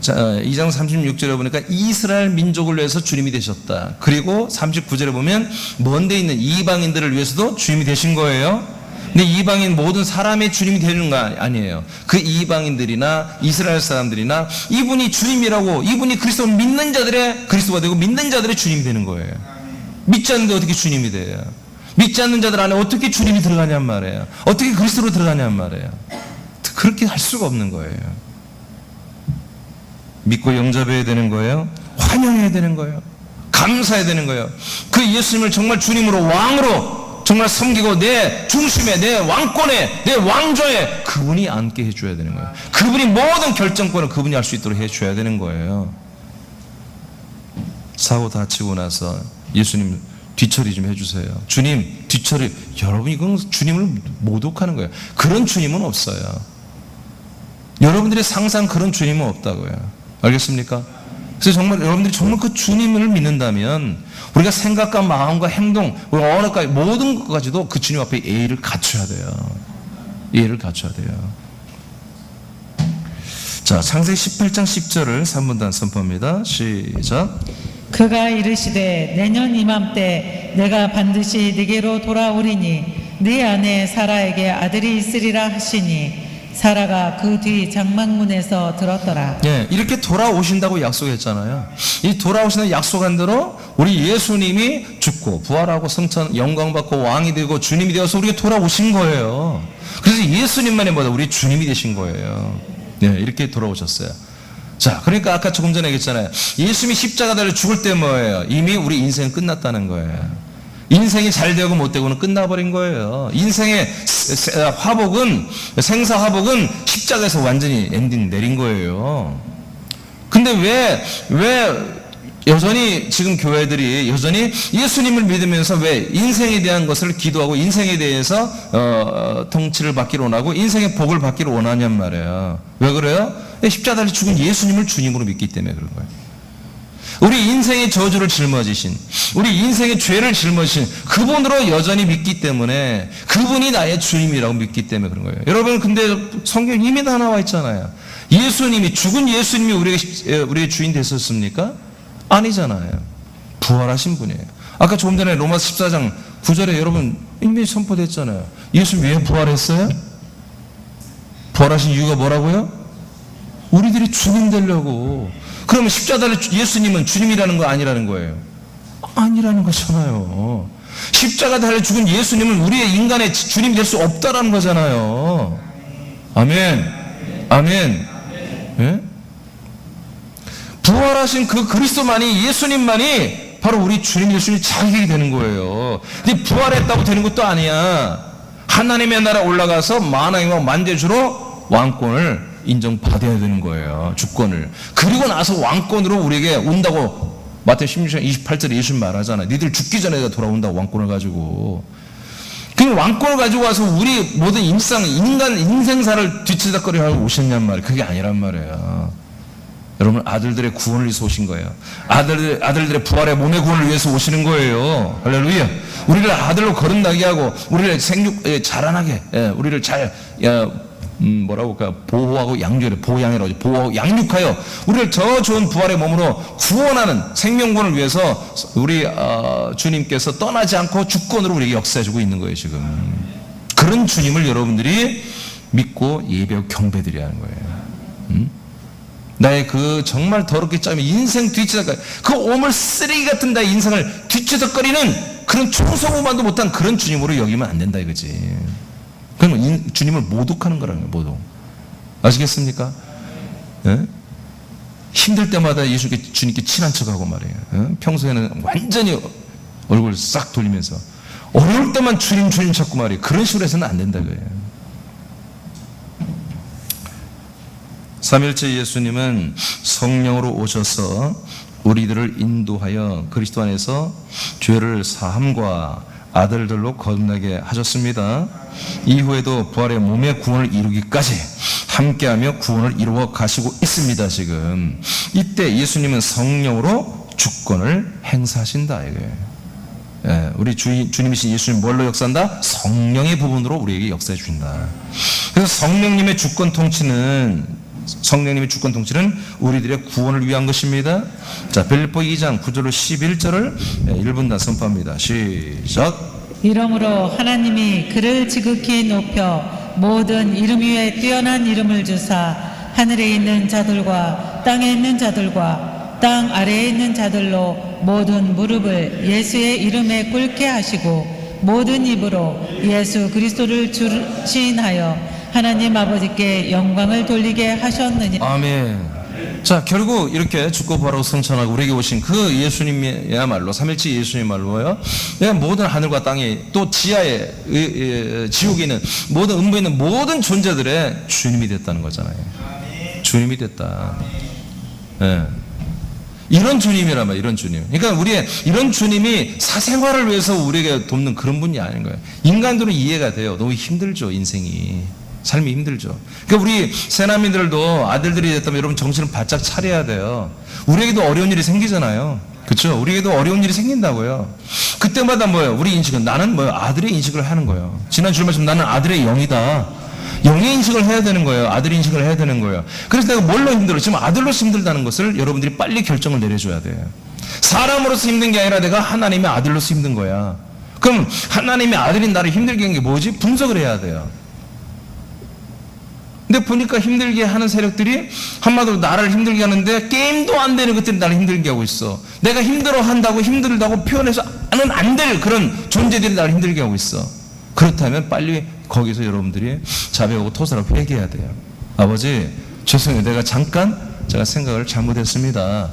자, 2장 36절에 보니까 이스라엘 민족을 위해서 주님이 되셨다. 그리고 39절에 보면 먼데 있는 이방인들을 위해서도 주님이 되신 거예요. 근데 이방인 모든 사람의 주님이 되는 거 아니에요. 그 이방인들이나 이스라엘 사람들이나 이분이 주님이라고, 이분이 그리스도를 믿는 자들의 그리스도가 되고 믿는 자들의 주님이 되는 거예요. 믿지 않는데 어떻게 주님이 돼요? 믿지 않는 자들 안에 어떻게 주님이 들어가냔 말이에요. 어떻게 그리스도로 들어가냔 말이에요. 그렇게 할 수가 없는 거예요. 믿고 영접해야 되는 거예요. 환영해야 되는 거예요. 감사해야 되는 거예요. 그 예수님을 정말 주님으로 왕으로 정말 섬기고 내 중심에, 내 왕권에, 내 왕좌에 그분이 앉게 해줘야 되는 거예요. 그분이 모든 결정권을 그분이 할 수 있도록 해줘야 되는 거예요. 사고 다치고 나서 예수님 뒤처리 좀 해주세요. 주님 뒤처리. 여러분 이건 주님을 모독하는 거예요. 그런 주님은 없어요. 여러분들의 상상 그런 주님은 없다고요. 알겠습니까? 그래서 정말 여러분들이 정말 그 주님을 믿는다면 우리가 생각과 마음과 행동, 우리가 언어까지 모든 것까지도 그 주님 앞에 예의를 갖춰야 돼요. 예의를 갖춰야 돼요. 자, 창세기 18장 10절을 3분단 선포합니다. 시작. 그가 이르시되 내년 이맘때 내가 반드시 네게로 돌아오리니 네 아내 사라에게 아들이 있으리라 하시니 사라가 그 뒤 장막문에서 들었더라. 예, 이렇게 돌아오신다고 약속했잖아요. 이 돌아오신다고 약속한 대로 우리 예수님이 죽고 부활하고 성천 영광받고 왕이 되고 주님이 되어서 우리가 돌아오신 거예요. 그래서 예수님만이 뭐다? 우리 주님이 되신 거예요. 예, 이렇게 돌아오셨어요. 자, 그러니까 아까 조금 전에 얘기했잖아요. 예수님이 십자가 달려 죽을 때 뭐예요? 이미 우리 인생은 끝났다는 거예요. 인생이 잘 되고 못 되고는 끝나버린 거예요. 인생의 화복은, 생사 화복은 십자가에서 완전히 엔딩 내린 거예요. 근데 왜 여전히 지금 교회들이 여전히 예수님을 믿으면서 왜 인생에 대한 것을 기도하고 인생에 대해서 통치를 받기를 원하고 인생의 복을 받기를 원하냔 말이에요. 왜 그래요? 십자가를 죽은 예수님을 주님으로 믿기 때문에 그런 거예요. 우리 인생의 저주를 짊어지신, 우리 인생의 죄를 짊어지신 그분으로 여전히 믿기 때문에 그분이 나의 주님이라고 믿기 때문에 그런 거예요. 여러분 근데 성경에 이미 다 나와 있잖아요. 예수님이, 죽은 예수님이 우리의 주인 됐었습니까? 아니잖아요. 부활하신 분이에요. 아까 조금 전에 로마서 14장 9절에 여러분 이미 선포됐잖아요. 예수님 왜 부활했어요? 부활하신 이유가 뭐라고요? 우리들이 주님 되려고. 그러면 십자가를 예수님은 주님이라는 거 아니라는 거예요? 아니라는 거잖아요. 십자가 달려 죽은 예수님은 우리의 인간의 주님이 될 수 없다라는 거잖아요. 아멘. 아멘. 예? 부활하신 그 그리스도만이, 예수님만이 바로 우리 주님 예수님이 자격이 되는 거예요. 근데 부활했다고 되는 것도 아니야. 하나님의 나라에 올라가서 만왕이와 만대주로 왕권을 인정받아야 되는 거예요. 주권을. 그리고 나서 왕권으로 우리에게 온다고 마태복음 16장 28절에 예수님 말하잖아요. 니들 죽기 전에 돌아온다고 왕권을 가지고. 그 왕권을 가지고 와서 우리 모든 인간 인생사를 뒤치다거리 하고 오셨냔 말이에요. 그게 아니란 말이에요. 여러분 아들들의 구원을 위해서 오신 거예요. 아들들의 부활의 몸의 구원을 위해서 오시는 거예요. 할렐루야. 우리를 아들로 거듭나게 하고 우리를 자라나게, 우리를 잘 뭐라고 할까, 보호하고 양육하여, 보호하고 양육하여 우리를 더 좋은 부활의 몸으로 구원하는 생명권을 위해서 우리 주님께서 떠나지 않고 주권으로 우리에게 역사해주고 있는 거예요. 지금 그런 주님을 여러분들이 믿고 예배하고 경배드려야 하는 거예요. 나의 그 정말 더럽게 짜면 인생 뒤치다거리, 그 오물 쓰레기 같은 나의 인생을 뒤치다거리는 그런 청소부만도 못한 그런 주님으로 여기면 안 된다 이거지. 그러면 주님을 모독하는 거라는 거예요. 모독. 아시겠습니까? 예? 힘들 때마다 주님께 친한 척하고 말이에요. 예? 평소에는 완전히 얼굴 싹 돌리면서 어려울 때만 주님 찾고 말이에요. 그런 식으로 해서는 안 된다 그래요. 삼일째 예수님은 성령으로 오셔서 우리들을 인도하여 그리스도 안에서 죄를 사함과 아들들로 거듭나게 하셨습니다. 이후에도 부활의 몸의 구원을 이루기까지 함께하며 구원을 이루어 가시고 있습니다. 지금 이때 예수님은 성령으로 주권을 행사하신다 이거예요. 예, 우리 주님이신 예수님 뭘로 역사한다? 성령의 부분으로 우리에게 역사해 주신다. 그래서 성령님의 주권 통치는 성령님의 주권 통치는 우리들의 구원을 위한 것입니다. 자, 빌립보 2장 9절로 11절을 1분 다 선포합니다. 시작. 이러므로 하나님이 그를 지극히 높여 모든 이름 위에 뛰어난 이름을 주사 하늘에 있는 자들과 땅에 있는 자들과 땅 아래에 있는 자들로 모든 무릎을 예수의 이름에 꿇게 하시고 모든 입으로 예수 그리스도를 주시인하여 하나님 아버지께 영광을 돌리게 하셨느냐. 아멘. 자, 결국 이렇게 죽고 부활하고 승천하고 우리에게 오신 그 예수님이야말로 삼일째 예수님말로요, 모든 하늘과 땅에 또 지하에 지옥에 있는 모든 음부에 있는 모든 존재들의 주님이 됐다는 거잖아요. 주님이 됐다. 예. 이런 주님이란 말이에요. 이런 주님. 그러니까 우리의 이런 주님이 사생활을 위해서 우리에게 돕는 그런 분이 아닌 거예요. 인간들은 이해가 돼요. 너무 힘들죠, 인생이. 삶이 힘들죠. 그러니까 우리 새남이들도 아들들이 됐다면 여러분 정신을 바짝 차려야 돼요. 우리에게도 어려운 일이 생기잖아요. 그렇죠? 우리에게도 어려운 일이 생긴다고요. 그때마다 뭐예요? 우리 인식은 나는 뭐예요? 아들의 인식을 하는 거예요. 지난 주일 말씀 나는 아들의 영이다. 영의 인식을 해야 되는 거예요. 아들 인식을 해야 되는 거예요. 그래서 내가 뭘로 힘들어? 지금 아들로서 힘들다는 것을 여러분들이 빨리 결정을 내려줘야 돼요. 사람으로서 힘든 게 아니라 내가 하나님의 아들로서 힘든 거야. 그럼 하나님의 아들인 나를 힘들게 한 게 뭐지? 분석을 해야 돼요. 근데 보니까 힘들게 하는 세력들이 한마디로 나를 힘들게 하는데 게임도 안 되는 것들이 나를 힘들게 하고 있어. 내가 힘들어한다고 힘들다고 표현해서는 안 될 그런 존재들이 나를 힘들게 하고 있어. 그렇다면 빨리 거기서 여러분들이 자백하고 토설하고 회개해야 돼요. 아버지 죄송해요. 내가 제가 생각을 잘못했습니다.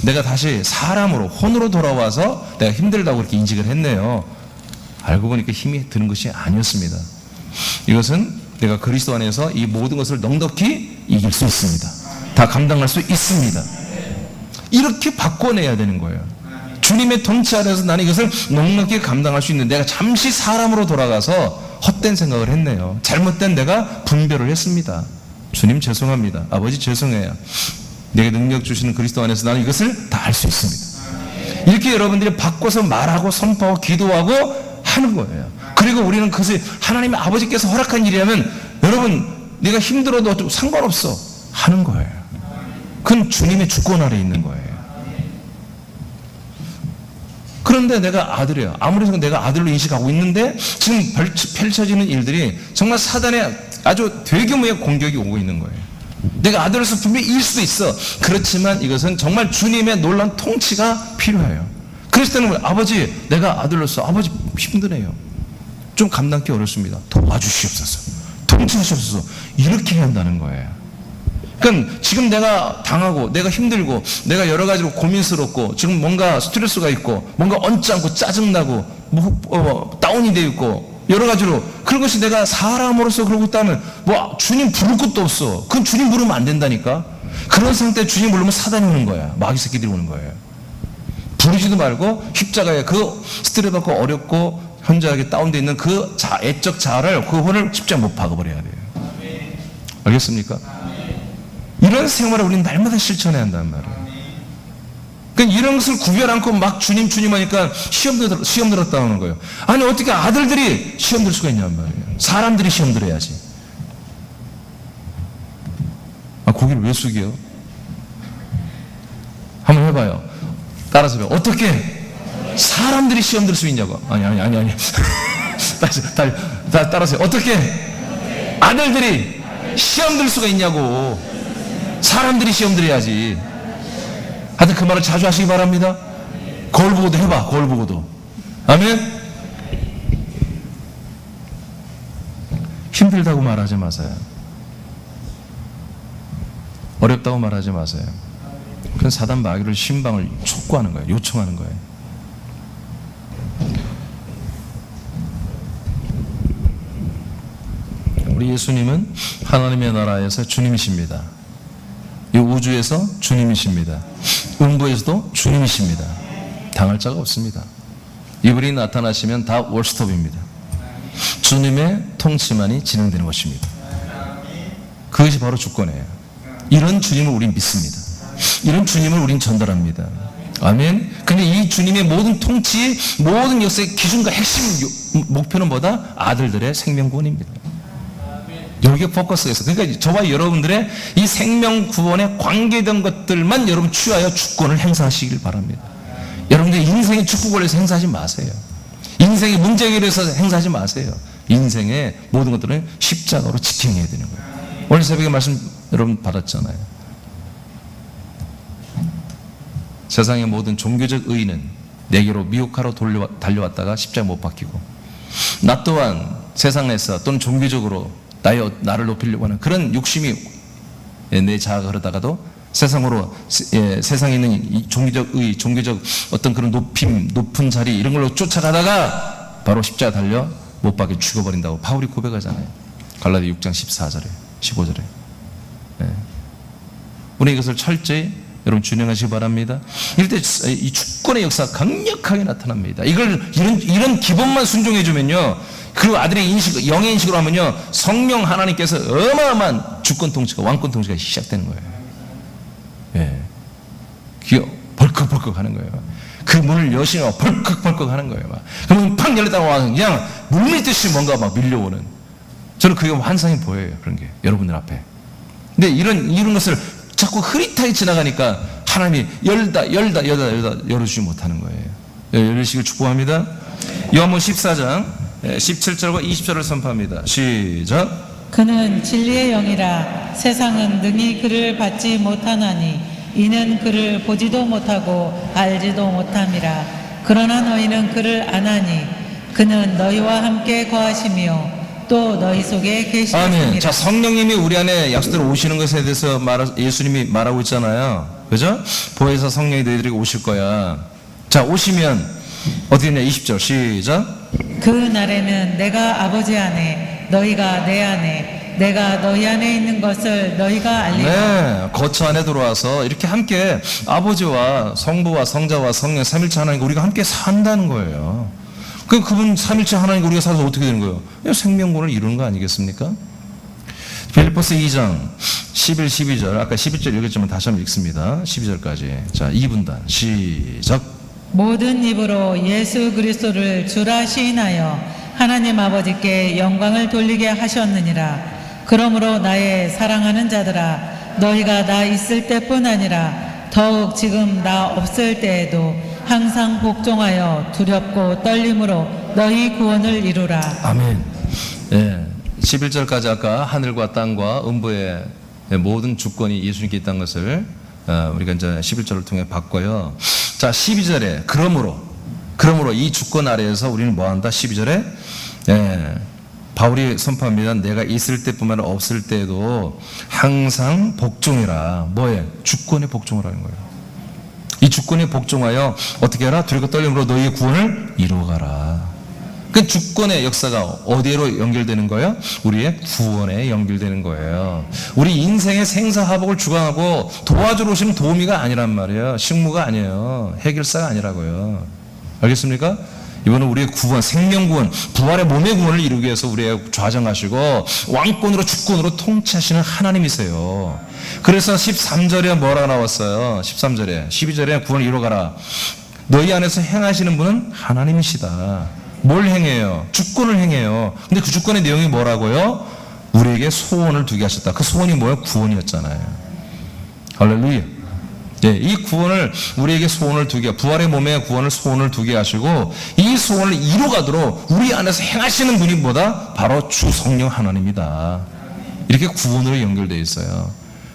내가 다시 사람으로 혼으로 돌아와서 내가 힘들다고 그렇게 인식을 했네요. 알고 보니까 힘이 드는 것이 아니었습니다. 이것은 내가 그리스도 안에서 이 모든 것을 넉넉히 이길 수 있습니다. 다 감당할 수 있습니다. 이렇게 바꿔내야 되는 거예요. 주님의 통치 아래서 나는 이것을 넉넉히 감당할 수 있는, 내가 잠시 사람으로 돌아가서 헛된 생각을 했네요. 잘못된 내가 분별을 했습니다. 주님 죄송합니다. 아버지 죄송해요. 내게 능력 주시는 그리스도 안에서 나는 이것을 다 할 수 있습니다. 이렇게 여러분들이 바꿔서 말하고 선포하고 기도하고 하는 거예요. 그리고 우리는 그것이 하나님의 아버지께서 허락한 일이라면 여러분 내가 힘들어도 상관없어 하는 거예요. 그건 주님의 주권 아래 있는 거예요. 그런데 내가 아들이에요. 아무리 내가 아들로 인식하고 있는데 지금 펼쳐지는 일들이 정말 사단의 아주 대규모의 공격이 오고 있는 거예요. 내가 아들로서 분명히 이길 수도 있어. 그렇지만 이것은 정말 주님의 놀라운 통치가 필요해요. 그랬을 때는 아버지 내가 아들로서 아버지 힘드네요. 좀 감당하기 어렵습니다. 도와주시옵소서. 통치하시옵소서. 이렇게 해야 한다는 거예요. 그러니까 지금 내가 당하고 내가 힘들고 내가 여러 가지로 고민스럽고 지금 뭔가 스트레스가 있고 뭔가 얹지 다운이 되어 있고 여러 가지로 그런 것이 내가 사람으로서 그러고 있다면 뭐 주님 부를 것도 없어. 그건 주님 부르면 안 된다니까. 그런 상태에 주님 부르면 사단이 오는 거야. 마귀 새끼들이 오는 거예요. 부르지도 말고 십자가에 그 스트레스 받고 어렵고 현저하게 다운되어 있는 그 애적 자아를 그 혼을 십자가에 못 박아버려야 돼요. 알겠습니까? 이런 생활을 우리는 날마다 실천해야 한단 말이에요. 그러니까 이런 것을 구별 않고 막 주님 하니까 시험 들었다 하는 거예요. 아니 어떻게 아들들이 시험 들 수가 있냔 말이에요. 사람들이 시험 들어야지. 아 고개를 왜 숙여? 한번 해봐요. 따라서 해봐요. 어떻게 사람들이 시험 들 수 있냐고. 아니 따라서 어떻게 아들들이 시험 들 수가 있냐고. 사람들이 시험 들어야지. 하여튼 그 말을 자주 하시기 바랍니다. 거울 보고도 해봐. 거울 보고도. 아멘. 힘들다고 말하지 마세요. 어렵다고 말하지 마세요. 그건 사단 마귀를 신방을 촉구하는 거예요. 요청하는 거예요. 우리 예수님은 하나님의 나라에서 주님이십니다. 이 우주에서 주님이십니다. 음부에서도 주님이십니다. 당할 자가 없습니다. 이분이 나타나시면 다 월스톱입니다. 주님의 통치만이 진행되는 것입니다. 그것이 바로 주권이에요. 이런 주님을 우린 믿습니다. 이런 주님을 우린 전달합니다. 아멘. 근데 이 주님의 모든 통치, 모든 역사의 기준과 핵심 목표는 뭐다? 아들들의 생명구원입니다. 여기에 포커스가 있어. 그러니까 저와 여러분들의 이 생명 구원에 관계된 것들만 여러분 취하여 주권을 행사하시길 바랍니다. 여러분들 인생의 축복을 위해서 행사하지 마세요. 인생의 문제 해결해서 행사하지 마세요. 인생의 모든 것들은 십자가로 지탱해야 되는 거예요. 오늘 새벽에 말씀 여러분 받았잖아요. 세상의 모든 종교적 의의는 내게로 미혹하러 달려왔다가 십자가 못 박히고, 나 또한 세상에서 또는 종교적으로 나를 높이려고 하는 그런 욕심이 내 자아가 흐르다가도 세상으로, 세상에 있는 이 종교적 의의, 종교적 어떤 그런 높은 자리 이런 걸로 쫓아가다가 바로 십자가 달려 못 박혀 죽어버린다고 바울이 고백하잖아요. 갈라디 6장 14절에 15절에. 우리 이것을 철저히 여러분 준행하시기 바랍니다. 이럴 때 이 주권의 역사가 강력하게 나타납니다. 이런 기본만 순종해주면요, 그리고 아들의 인식, 영의 인식으로 하면요, 성령 하나님께서 어마어마한 주권 통치가, 왕권 통치가 시작되는 거예요. 귀가 벌컥벌컥 하는 거예요. 그 문을 여시면 벌컥벌컥 하는 거예요. 그러면 팍 열렸다가 와서 그냥 물밀듯이 뭔가 막 밀려오는, 저는 그게 환상이 보여요. 그런 게 여러분들 앞에. 근데 이런 것을 자꾸 흐릿하게 지나가니까 하나님이 열어주지 못하는 거예요. 열으시길 축복합니다. 요한복음 14장 17절과 20절을 선포합니다. 시작. 그는 진리의 영이라 세상은 능히 그를 받지 못하나니 이는 그를 보지도 못하고 알지도 못함이라. 그러나 너희는 그를 아나니 그는 너희와 함께 거하시며 또 너희 속에 계시니라. 아멘. 자, 성령님이 우리 안에 약속대로 오시는 것에 대해서 예수님이 말하고 있잖아요. 그죠? 보혜사 성령이 너희들에게 오실 거야. 자, 오시면 어디 있냐? 20절 시작. 그 날에는 내가 아버지 안에 너희가 내 안에 내가 너희 안에 있는 것을 너희가 알리라. 네, 거처 안에 들어와서 이렇게 함께 아버지와 성부와 성자와 성령 삼일체 하나님과 우리가 함께 산다는 거예요. 그분 삼일체 하나님과 우리가 살아서 어떻게 되는 거예요? 생명권을 이루는 거 아니겠습니까? 빌립보서 2장 11, 12절, 아까 11절 읽었지만 다시 한번 읽습니다. 12절까지. 자, 2분단 시작. 모든 입으로 예수 그리스도를 주라 시인하여 하나님 아버지께 영광을 돌리게 하셨느니라. 그러므로 나의 사랑하는 자들아, 너희가 나 있을 때뿐 아니라 더욱 지금 나 없을 때에도 항상 복종하여 두렵고 떨림으로 너희 구원을 이루라. 아멘. 11절까지 아까 하늘과 땅과 음부의 모든 주권이 예수님께 있다는 것을 우리가 이제 11절을 통해 봤고요. 자, 12절에 그러므로 이 주권 아래에서 우리는 뭐한다? 12절에 바울이 선포합니다. 내가 있을 때뿐만 아니라 없을 때에도 항상 복종해라. 뭐에? 주권에 복종하라는 거예요. 이 주권에 복종하여 어떻게 하라? 두렵고 떨림으로 너희의 구원을 이루어가라. 그 주권의 역사가 어디로 연결되는 거예요? 우리의 구원에 연결되는 거예요. 우리 인생의 생사화복을 주관하고 도와주러 오시는 도우미가 아니란 말이에요. 식무가 아니에요. 해결사가 아니라고요. 알겠습니까? 이번은 우리의 구원, 생명구원, 부활의 몸의 구원을 이루기 위해서 우리의 좌정하시고 왕권으로 주권으로 통치하시는 하나님이세요. 그래서 13절에 뭐라고 나왔어요? 13절에 12절에 구원을 이루어가라. 너희 안에서 행하시는 분은 하나님이시다. 뭘 행해요? 주권을 행해요. 근데 그 주권의 내용이 뭐라고요? 우리에게 소원을 두게 하셨다. 그 소원이 뭐예요? 구원이었잖아요. 할렐루야. 이 구원을 우리에게 소원을 두게, 부활의 몸의 구원을 소원을 두게 하시고 이 소원을 이루가도록 우리 안에서 행하시는 분이 뭐다? 바로 주 성령 하나님이다. 이렇게 구원으로 연결되어 있어요.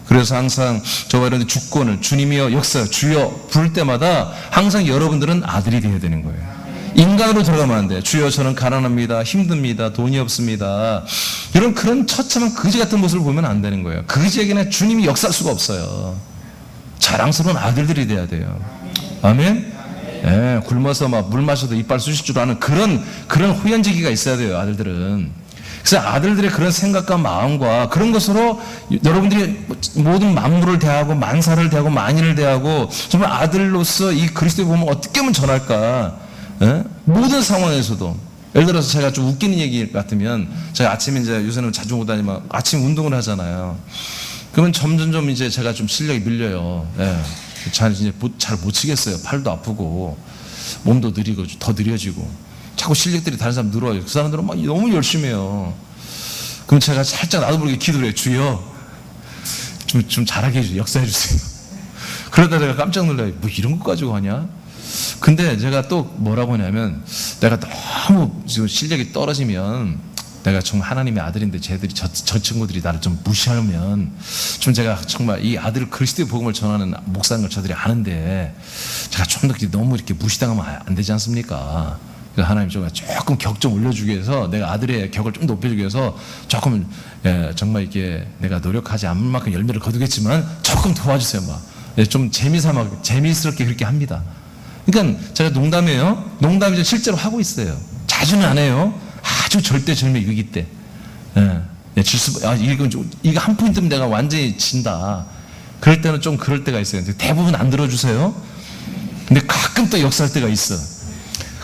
그래서 항상 저와 여러분들 주권을 주님이여 역사 주여 부를 때마다 항상 여러분들은 아들이 되어야 되는 거예요. 인간으로 들어가면 안 돼. 주여 저는 가난합니다. 힘듭니다. 돈이 없습니다. 이런 그런 처참한 거지 같은 모습을 보면 안 되는 거예요. 거지에게는 주님이 역사할 수가 없어요. 자랑스러운 아들들이 돼야 돼요. 아멘? 굶어서 막 물 마셔도 이빨 쑤실 줄 아는 그런 호연지기가 있어야 돼요, 아들들은. 그래서 아들들의 그런 생각과 마음과 그런 것으로 여러분들이 모든 만물을 대하고 만사를 대하고 만인을 대하고 정말 아들로서 이 그리스도의 복음을 어떻게 하면 전할까? 모든 상황에서도. 예를 들어서 제가 좀 웃기는 얘기 같으면 제가 아침에 이제 요새는 자주 오고 다니면 아침 운동을 하잖아요. 그러면 점점 이제 제가 좀 실력이 밀려요. 잘 못 치겠어요. 팔도 아프고 몸도 더 느려지고 자꾸 실력들이 다른 사람 늘어요. 그 사람들은 막 너무 열심히 해요. 그럼 제가 살짝 나도 모르게 기도를 해요. 주여, 좀 잘하게 해주세요. 역사해 주세요. 그러다 내가 깜짝 놀라요. 뭐 이런 거 가지고 하냐? 근데 제가 또 뭐라고 하냐면, 내가 너무 지금 실력이 떨어지면, 내가 정말 하나님의 아들인데 저 친구들이 나를 좀 무시하면, 좀 제가 정말 이 아들을 그리스도의 복음을 전하는 목사인 걸 저들이 아는데, 제가 좀 더 너무 이렇게 무시당하면 안 되지 않습니까? 그래서 하나님 조금 격 좀 올려주기 위해서, 내가 아들의 격을 좀 높여주기 위해서 조금, 정말 이렇게 내가 노력하지 않을 만큼 열매를 거두겠지만 조금 도와주세요. 좀 재미스럽게 그렇게 합니다. 그러니까 제가 농담이죠. 실제로 하고 있어요. 자주는 안 해요. 아주 절대절명 위기 때. 이거 한 포인트면 내가 완전히 진다. 그럴 때는 좀 그럴 때가 있어요. 근데 대부분 안 들어주세요. 근데 가끔 또 역사할 때가 있어.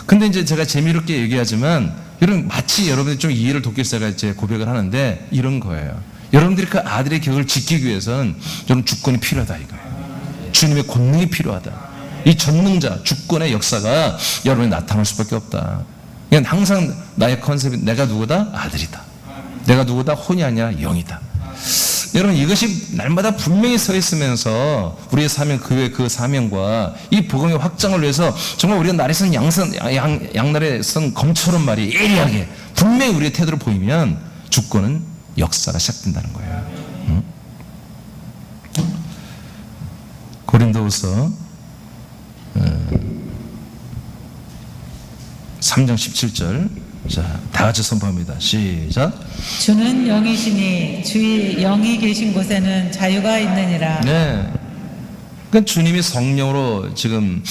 근데 이제 제가 재미롭게 얘기하지만, 마치 여러분들이 좀 이해를 돕기 위해서 제가 이제 고백을 하는데, 이런 거예요. 여러분들이 그 아들의 격을 지키기 위해서는 여러분 주권이 필요하다 이거예요. 주님의 권능이 필요하다. 이 전능자, 주권의 역사가 여러분에 나타날 수밖에 없다. 그냥 항상 나의 컨셉이 내가 누구다? 아들이다. 내가 누구다? 혼이 아니라 영이다. 여러분, 이것이 날마다 분명히 서 있으면서 우리의 사명, 그 사명과 이 복음의 확장을 위해서 정말 우리가 날에 선 양날에 선 검처럼 말이 예리하게 분명히 우리의 태도를 보이면 주권은 역사가 시작된다는 거예요. 고린도후서 3장 17절. 자, 다 같이 선포합니다. 시작. 주는 영이시니 주의 영이 계신 곳에는 자유가 있느니라. 네. 그러니까 주님이 성령으로 지금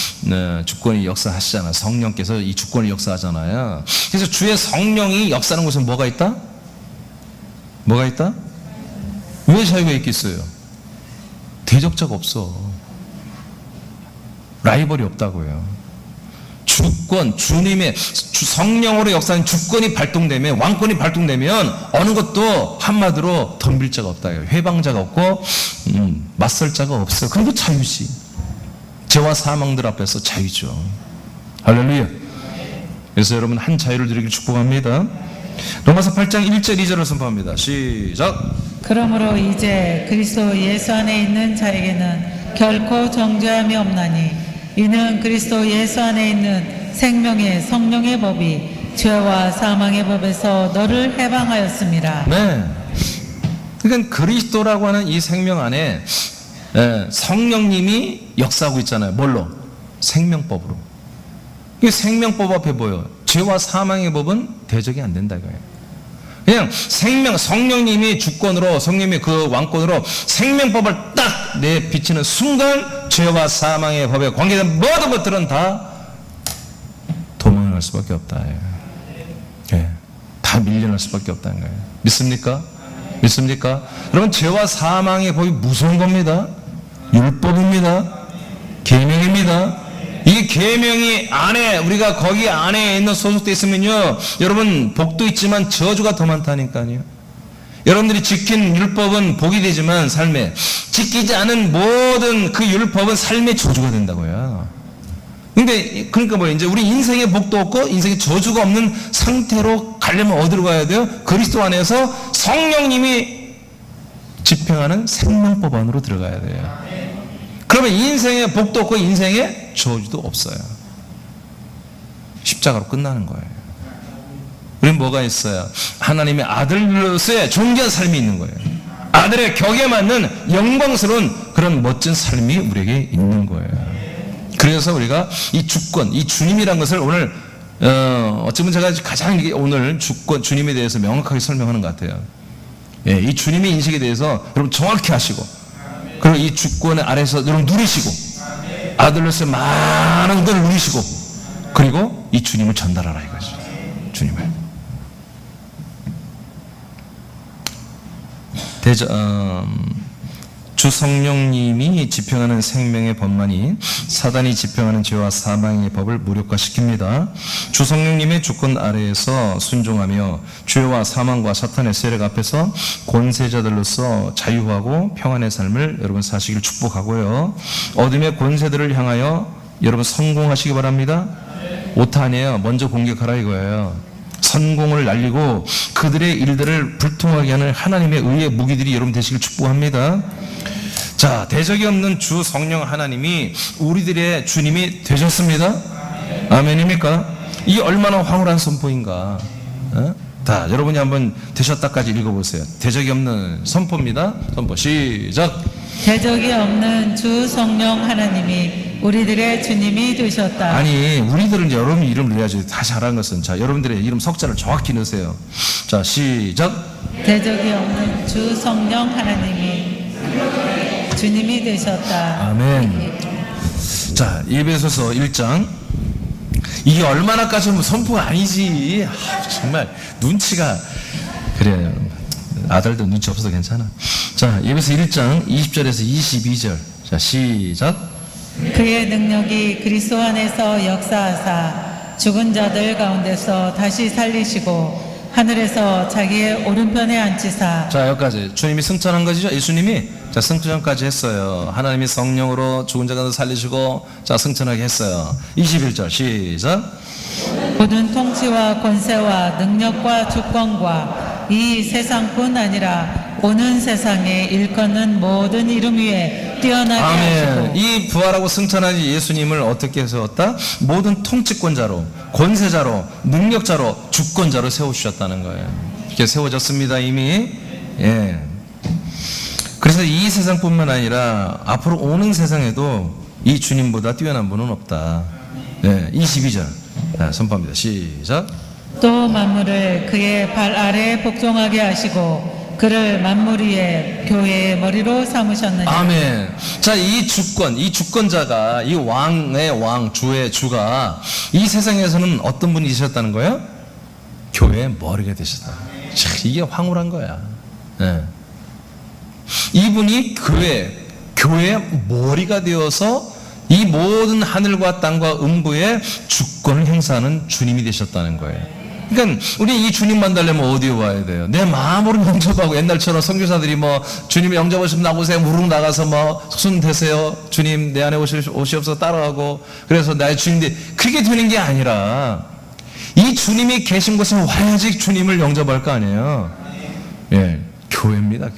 주권이 역사하시잖아요. 성령께서 이 주권을 역사하잖아요. 그래서 주의 성령이 역사하는 곳에 뭐가 있다? 뭐가 있다? 왜 자유가 있겠어요? 대적자가 없어. 라이벌이 없다고요. 주권, 주님의 성령으로 역사하는 주권이 발동되면, 왕권이 발동되면 어느 것도 한마디로 덤빌 자가 없다. 회방자가 없고 맞설 자가 없어. 그리고 자유지. 죄와 사망들 앞에서 자유죠. 할렐루야. 그래서 여러분 한 자유를 드리길 축복합니다. 로마서 8장 1절 2절을 선포합니다. 시작. 그러므로 이제 그리스도 예수 안에 있는 자에게는 결코 정죄함이 없나니 이는 그리스도 예수 안에 있는 생명의 성령의 법이 죄와 사망의 법에서 너를 해방하였습니다. 네. 그러니까 그리스도라고 하는 이 생명 안에 성령님이 역사하고 있잖아요. 뭘로? 생명법으로. 이 생명법 앞에 보여. 죄와 사망의 법은 대적이 안 된다 이거예요. 그냥 성령님이 주권으로, 성령님이 그 왕권으로 생명법을 딱 내비치는 순간 죄와 사망의 법에 관계된 모든 것들은 다 도망할 수밖에 없다. 예. 다 밀려날 수밖에 없다는 거예요. 믿습니까? 믿습니까? 여러분, 죄와 사망의 법이 무서운 겁니다. 율법입니다. 계명입니다. 이 계명이 안에, 우리가 거기 안에 있는 소속되어 있으면요, 여러분 복도 있지만 저주가 더 많다니까요. 여러분들이 지킨 율법은 복이 되지만 삶에, 지키지 않은 모든 그 율법은 삶의 저주가 된다고요. 근데 그러니까 뭐 이제 우리 인생에 복도 없고 인생에 저주가 없는 상태로 가려면 어디로 가야 돼요? 그리스도 안에서 성령님이 집행하는 생명법 안으로 들어가야 돼요. 그러면 인생에 복도 없고 인생에 저주도 없어요. 십자가로 끝나는 거예요. 우리는 뭐가 있어요? 하나님의 아들로서의 존귀한 삶이 있는 거예요. 아들의 격에 맞는 영광스러운 그런 멋진 삶이 우리에게 있는 거예요. 그래서 우리가 이 주권, 이 주님이란 것을 오늘 어쩌면 제가 가장 오늘 주권, 주님에 대해서 명확하게 설명하는 것 같아요. 예, 이 주님의 인식에 대해서 여러분 정확히 하시고, 그리고 이 주권 아래에서 여러분 누리시고, 아들로서 많은 걸 누리시고, 그리고 이 주님을 전달하라 이거죠. 주님을. 주 성령님이 집행하는 생명의 법만이 사단이 집행하는 죄와 사망의 법을 무력화시킵니다. 주 성령님의 주권 아래에서 순종하며 죄와 사망과 사탄의 세력 앞에서 권세자들로서 자유하고 평안의 삶을 여러분 사시길 축복하고요. 어둠의 권세들을 향하여 여러분 성공하시기 바랍니다. 오타 아니에요. 먼저 공격하라 이거예요. 선공을 날리고 그들의 일들을 불통하게 하는 하나님의 의의 무기들이 여러분 되시길 축복합니다. 자, 대적이 없는 주 성령 하나님이 우리들의 주님이 되셨습니다. 아멘입니까? 이 얼마나 황홀한 선포인가. 자, 여러분이 한번 되셨다까지 읽어보세요. 대적이 없는 선포입니다. 선포 시작. 대적이 없는 주 성령 하나님이 우리들의 주님이 되셨다. 아니, 우리들은 이제 여러분 이름을 넣어야지. 다 잘한 것은. 자, 여러분들의 이름 석자를 정확히 넣으세요. 자, 시작. 대적이 없는 주 성령 하나님이 주님이 되셨다. 아멘. 자, 에베소서 1장. 이게 얼마나까지 하면 선포가 아니지. 정말 눈치가 그래요. 아들도 눈치 없어도 괜찮아. 자, 에베소 1장 20절에서 22절. 자, 시작. 그의 능력이 그리스도 안에서 역사하사 죽은 자들 가운데서 다시 살리시고 하늘에서 자기의 오른편에 앉히사. 자, 여기까지 주님이 승천한 것이죠. 예수님이 자, 승천까지 했어요. 하나님이 성령으로 죽은 자 가운데 살리시고 자, 승천하게 했어요. 21절 시작. 모든 통치와 권세와 능력과 주권과 이 세상뿐 아니라 오는 세상에 일컫는 모든 이름 위에 뛰어나게 아멘. 하시고. 이 부활하고 승천한 예수님을 어떻게 세웠다? 모든 통치권자로, 권세자로, 능력자로, 주권자로 세우셨다는 거예요. 이렇게 세워졌습니다, 이미. 예. 그래서 이 세상뿐만 아니라 앞으로 오는 세상에도 이 주님보다 뛰어난 분은 없다. 예. 22절. 자, 선포합니다. 시작. 또 만물을 그의 발 아래에 복종하게 하시고 그를 만물 위에 교회의 머리로 삼으셨느니라. 아멘. 자, 이 주권, 이 주권자가, 이 왕의 왕, 주의 주가 이 세상에서는 어떤 분이 되셨다는 거예요? 교회의 머리가 되셨다. 참, 이게 황홀한 거야. 네. 이분이 교회의 머리가 되어서 이 모든 하늘과 땅과 음부의 주권을 행사하는 주님이 되셨다는 거예요. 그러니까 우리 이 주님 만나려면 어디에 와야 돼요? 내 마음으로 영접하고 옛날처럼 선교사들이 뭐 주님을 영접하시면 나오세요 무릎 나가서 뭐 손 대세요 주님 내 안에 오시옵소서 따라하고 그래서 나의 주님 그게 되는 게 아니라 이 주님이 계신 곳에 와야지 주님을 영접할 거 아니에요. 예, 교회입니다.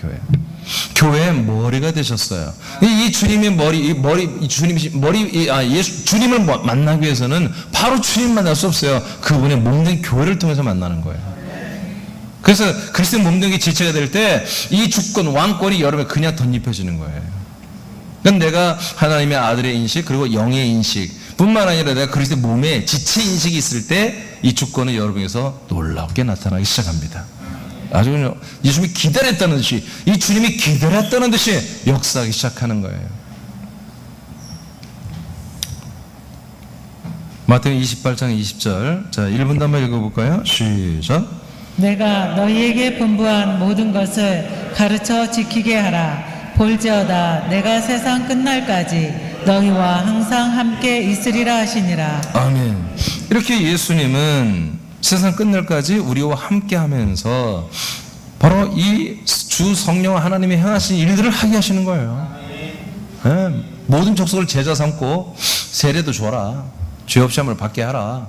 교회의 머리가 되셨어요. 이 주님의 주님을 만나기 위해서는 바로 주님 만날 수 없어요. 그분의 몸된 교회를 통해서 만나는 거예요. 그래서 그리스도의 몸된 게 지체가 될 때 이 주권, 왕권이 여러분에 그냥 덧입혀지는 거예요. 그러니까 내가 하나님의 아들의 인식 그리고 영의 인식 뿐만 아니라 내가 그리스도의 몸에 지체 인식이 있을 때 이 주권은 여러분에게서 놀랍게 나타나기 시작합니다. 아주 그냥 예수님이 기다렸다는 듯이 이 주님이 기다렸다는 듯이 역사하기 시작하는 거예요. 마태복음 28장 20절. 자, 1분 한번 읽어볼까요? 시작. 내가 너희에게 분부한 모든 것을 가르쳐 지키게 하라. 볼지어다 내가 세상 끝날까지 너희와 항상 함께 있으리라 하시니라. 아멘. 이렇게 예수님은 세상 끝날까지 우리와 함께 하면서 바로 이 주 성령 하나님이 행하신 일들을 하게 하시는 거예요. 네, 모든 족속을 제자 삼고 세례도 줘라. 죄 없이 함을 받게 하라.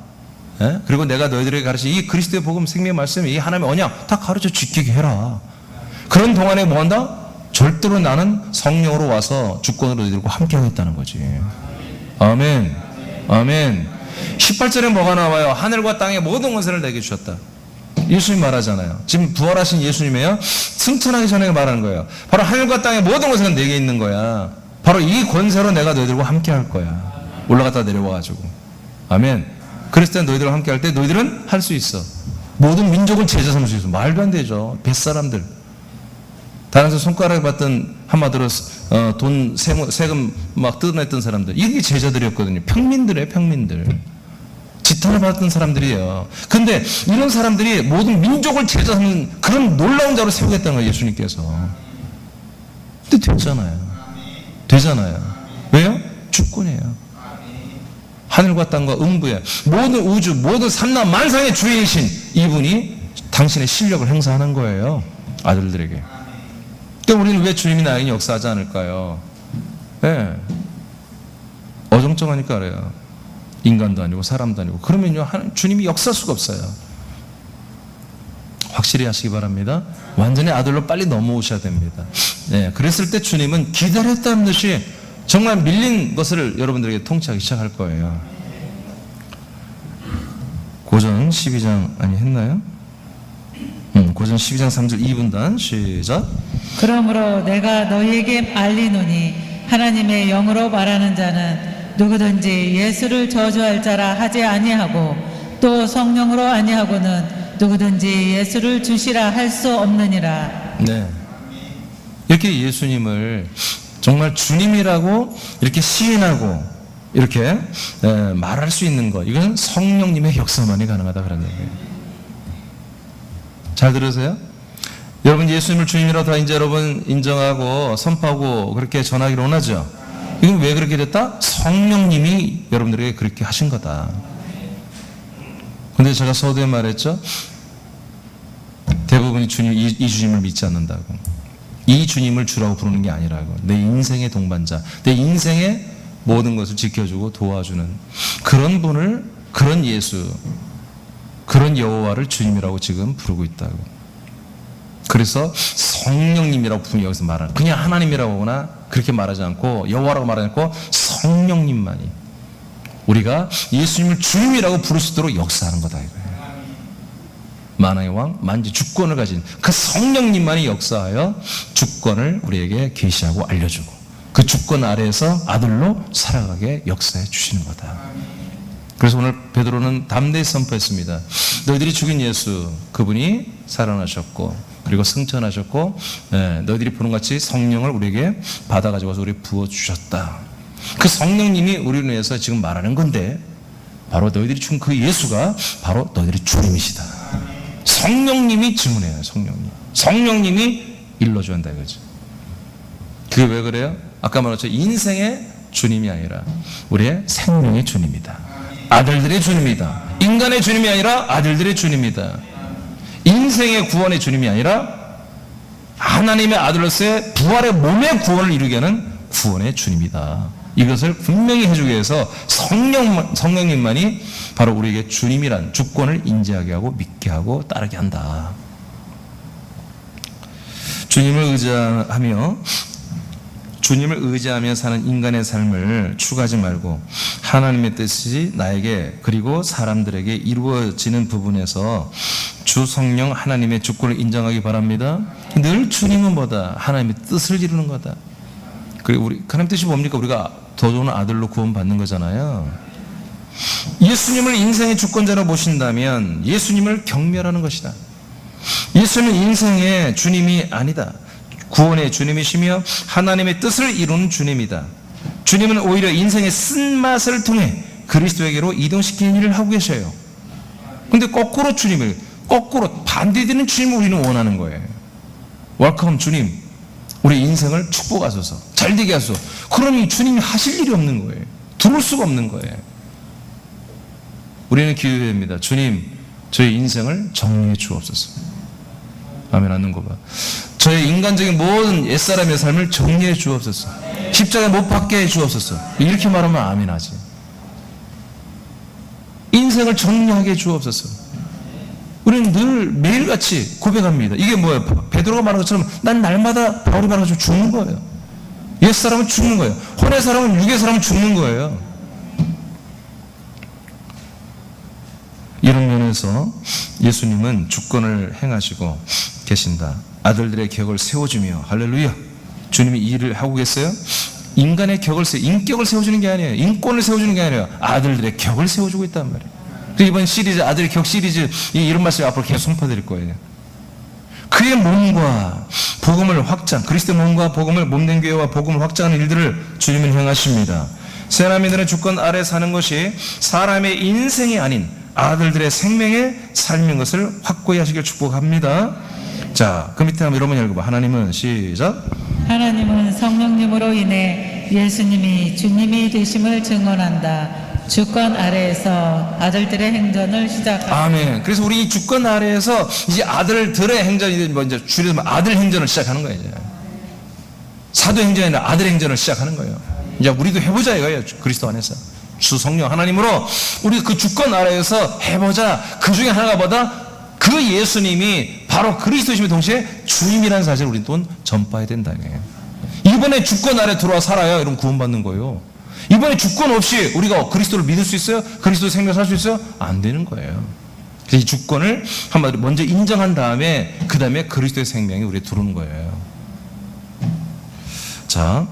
네? 그리고 내가 너희들에게 가르친 이 그리스도의 복음 생명의 말씀 이 하나님의 언약 다 가르쳐 지키게 해라. 그런 동안에 뭐 한다? 절대로 나는 성령으로 와서 주권으로 너희들과 함께 하겠다는 거지. 아멘. 아멘. 18절에 뭐가 나와요? 하늘과 땅의 모든 권세를 내게 주셨다. 예수님 말하잖아요. 지금 부활하신 예수님이에요. 승천하기 전에 말하는 거예요. 바로 하늘과 땅의 모든 권세가 내게 있는 거야. 바로 이 권세로 내가 너희들과 함께 할 거야. 올라갔다 내려와가지고. 아멘. 그랬을 때 너희들과 함께 할 때 너희들은 할 수 있어. 모든 민족을 제자 삼을 수 있어. 말도 안 되죠. 뱃사람들. 다른 데 손가락에 받던 한마디로 돈 세금 막 뜯어냈던 사람들 이게 제자들이었거든요. 평민들이에요. 평민들. 지탄을 받았던 사람들이에요. 근데 이런 사람들이 모든 민족을 제자 삼는 그런 놀라운 자로 세우겠다는 거예요. 예수님께서. 근데 되잖아요. 왜요? 주권이에요. 하늘과 땅과 음부에 모든 우주 모든 삼라 만상의 주인이신 이분이 당신의 실력을 행사하는 거예요. 아들들에게. 그러니까 우리는 왜 주님이 나에게 역사하지 않을까요? 네. 어정쩡하니까 그래요. 인간도 아니고 사람도 아니고. 그러면요, 주님이 역사할 수가 없어요. 확실히 하시기 바랍니다. 완전히 아들로 빨리 넘어오셔야 됩니다. 네, 그랬을 때 주님은 기다렸다는 듯이 정말 밀린 것을 여러분들에게 통치하기 시작할 거예요. 고전 12장 아니 했나요? 고전 12장 3절 2분단 시작. 그러므로 내가 너희에게 알리노니 하나님의 영으로 말하는 자는 누구든지 예수를 저주할 자라 하지 아니하고 또 성령으로 아니하고는 누구든지 예수를 주시라 할 수 없느니라. 네, 이렇게 예수님을 정말 주님이라고 이렇게 시인하고 이렇게 말할 수 있는 것, 이건 성령님의 역사만이 가능하다 그런 얘기예요. 잘 들으세요? 여러분 예수님을 주님이라고 다 이제 여러분 인정하고 선포하고 그렇게 전하기로 원하죠. 이건 왜 그렇게 됐다? 성령님이 여러분들에게 그렇게 하신 거다. 근데 제가 서두에 말했죠. 대부분이 이 주님을 믿지 않는다고. 이 주님을 주라고 부르는 게 아니라고. 내 인생의 동반자, 내 인생의 모든 것을 지켜주고 도와주는 그런 분을, 그런 예수, 그런 여호와를 주님이라고 지금 부르고 있다고. 그래서 성령님이라고 분명히 여기서 말하는, 그냥 하나님이라고 하거나 그렇게 말하지 않고 여호와라고 말하지 않고 성령님만이 우리가 예수님을 주님이라고 부를 수 있도록 역사하는 거다 이거예요. 만왕의 왕, 만지 주권을 가진 그 성령님만이 역사하여 주권을 우리에게 계시하고 알려주고 그 주권 아래에서 아들로 살아가게 역사해 주시는 거다. 그래서 오늘 베드로는 담대히 선포했습니다. 너희들이 죽인 예수, 그분이 살아나셨고 그리고 승천하셨고 너희들이 보는 같이 성령을 우리에게 받아가지고 와서 우리 부어주셨다. 그 성령님이 우리를 위해서 지금 말하는 건데 바로 너희들이 죽은 그 예수가 바로 너희들의 주님이시다. 성령님이 증언해요. 성령님이 일러줘야 한다 이거죠. 그게 왜 그래요? 아까 말했죠. 인생의 주님이 아니라 우리의 생명의 주님이다. 아들들의 주님이다. 인간의 주님이 아니라 아들들의 주님이다. 인생의 구원의 주님이 아니라 하나님의 아들로서의 부활의 몸의 구원을 이루게 하는 구원의 주님이다. 이것을 분명히 해주기 위해서 성령님만이 바로 우리에게 주님이란 주권을 인지하게 하고 믿게 하고 따르게 한다. 주님을 의지하며 사는 인간의 삶을 추구하지 말고 하나님의 뜻이 나에게 그리고 사람들에게 이루어지는 부분에서 주 성령 하나님의 주권을 인정하기 바랍니다. 늘 주님은 뭐다? 하나님의 뜻을 이루는 거다. 그리고 하나님 뜻이 뭡니까? 우리가 더 좋은 아들로 구원받는 거잖아요. 예수님을 인생의 주권자로 보신다면 예수님을 경멸하는 것이다. 예수님은 인생의 주님이 아니다. 구원의 주님이시며 하나님의 뜻을 이루는 주님이다. 주님은 오히려 인생의 쓴맛을 통해 그리스도에게로 이동시키는 일을 하고 계셔요. 근데 거꾸로 반대되는 주님을 우리는 원하는 거예요. 웰컴 주님, 우리 인생을 축복하소서, 잘되게 하소서. 그러니 주님이 하실 일이 없는 거예요. 들어올 수가 없는 거예요. 우리는 기도합니다. 주님, 저희 인생을 정리해 주옵소서. 아멘. 않는 거 봐. 저의 인간적인 모든 옛사람의 삶을 정리해 주옵소서. 십자가에 못 박게 해 주옵소서. 이렇게 말하면 아멘 하지. 인생을 정리하게 해 주옵소서. 우리는 늘 매일같이 고백합니다. 이게 뭐예요? 베드로가 말한 것처럼 난 날마다 바울이 말한 것처럼 죽는 거예요. 옛사람은 죽는 거예요. 혼의 사람은 육의 사람은 죽는 거예요. 이런 면에서 예수님은 주권을 행하시고 계신다. 아들들의 격을 세워주며, 할렐루야. 주님이 이 일을 하고 계세요. 인간의 인격을 세워주는 게 아니에요. 인권을 세워주는 게 아니라 아들들의 격을 세워주고 있단 말이에요. 그래서 이번 시리즈, 아들의 격 시리즈, 이런 말씀 앞으로 계속 선포드릴 거예요. 그의 몸과 복음을 확장, 그리스도의 몸과 복음을, 몸된 교회와 복음을 확장하는 일들을 주님은 행하십니다. 세라민들의 주권 아래 사는 것이 사람의 인생이 아닌 아들들의 생명의 삶인 것을 확고히 하시길 축복합니다. 자, 그 밑에 한번 여러분 읽어봐. 하나님은, 시작. 하나님은 성령님으로 인해 예수님이 주님이 되심을 증언한다. 주권 아래에서 아들들의 행전을 시작합니다. 아멘. 그래서 우리 이 주권 아래에서 이제 아들들의 행전이 먼저 줄여서 아들 행전을 시작하는 거예요. 이제. 사도 행전이 아니라 아들 행전을 시작하는 거예요. 이제 우리도 해보자 이거예요. 그리스도 안에서. 주 성령 하나님으로 우리 그 주권 아래에서 해보자. 그 중에 하나가 뭐다? 그 예수님이 바로 그리스도심의 동시에 주님이라는 사실을 우리는 또 전파해야 된다. 이번에 주권 아래 들어와 살아야 여러분 구원받는 거예요. 이번에 주권 없이 우리가 그리스도를 믿을 수 있어요? 그리스도 생명 살 수 있어요? 안 되는 거예요. 그래서 이 주권을 한마디로 먼저 인정한 다음에 그 다음에 그리스도의 생명이 우리에 들어오는 거예요. 자,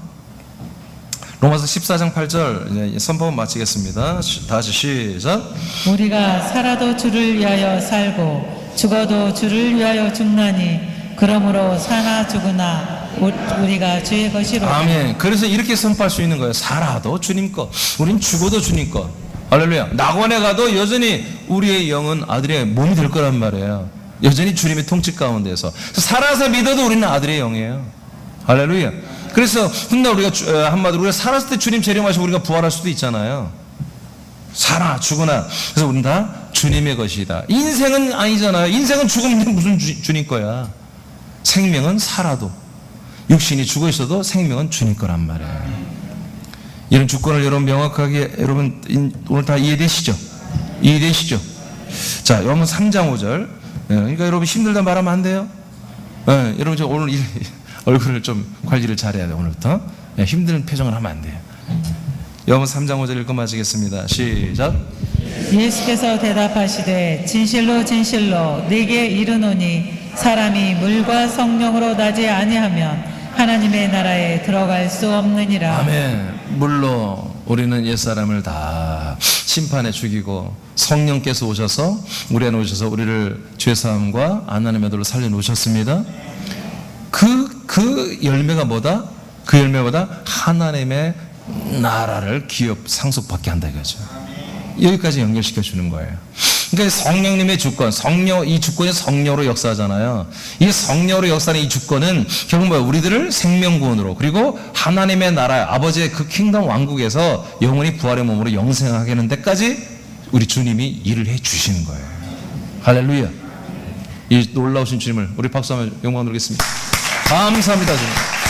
로마서 14장 8절 선포 마치겠습니다. 다시 시작. 우리가 살아도 주를 위하여 살고 죽어도 주를 위하여 죽나니 그러므로 사나 죽으나 우리가 주의 것이로. 아멘. 그래서 이렇게 선포할 수 있는 거예요. 살아도 주님 것, 우린 죽어도 주님 것. 할렐루야. 낙원에 가도 여전히 우리의 영은 아들의 몸이 될 거란 말이에요. 여전히 주님의 통치 가운데서 살아서 믿어도 우리는 아들의 영이에요. 할렐루야. 그래서 훗날 우리가 한마디로 우리가 살았을 때 주님 재림하시고 우리가 부활할 수도 있잖아요. 살아 죽으나. 그래서 우리는 다 주님의 것이다. 인생은 아니잖아요. 인생은 죽으면 무슨 주님 거야. 생명은 살아도, 육신이 죽어 있어도 생명은 주님 거란 말이에요. 이런 주권을 여러분 명확하게 여러분 오늘 다 이해되시죠? 이해되시죠? 자, 여러분 3장 5절. 그러니까 여러분 힘들다 말하면 안 돼요. 여러분 저 오늘 얼굴을 좀 관리를 잘해야 돼요. 오늘부터 힘든 표정을 하면 안 돼요. 여러분 3장 5절 읽고 마치겠습니다. 시작. 예수께서 대답하시되 진실로 진실로 네게 이르노니 사람이 물과 성령으로 나지 아니하면 하나님의 나라에 들어갈 수 없느니라. 아멘. 물로 우리는 옛사람을 다 심판에 죽이고 성령께서 오셔서 우리 안에 오셔서 우리를 죄사함과 하나님의 도를 살려놓으셨습니다. 그 열매가 뭐다? 그 열매보다 하나님의 나라를 상속받게 한다 이거죠. 여기까지 연결시켜 주는 거예요. 그러니까 성령님의 주권, 이 주권이 성령으로 역사하잖아요. 이 성령으로 역사하는 이 주권은 결국 뭐야? 우리들을 생명구원으로 그리고 하나님의 나라, 아버지의 그 킹덤 왕국에서 영원히 부활의 몸으로 영생하게 하는 데까지 우리 주님이 일을 해 주시는 거예요. 할렐루야. 이 놀라우신 주님을 우리 박수 한번 영광 드리겠습니다. 감사합니다, 주님.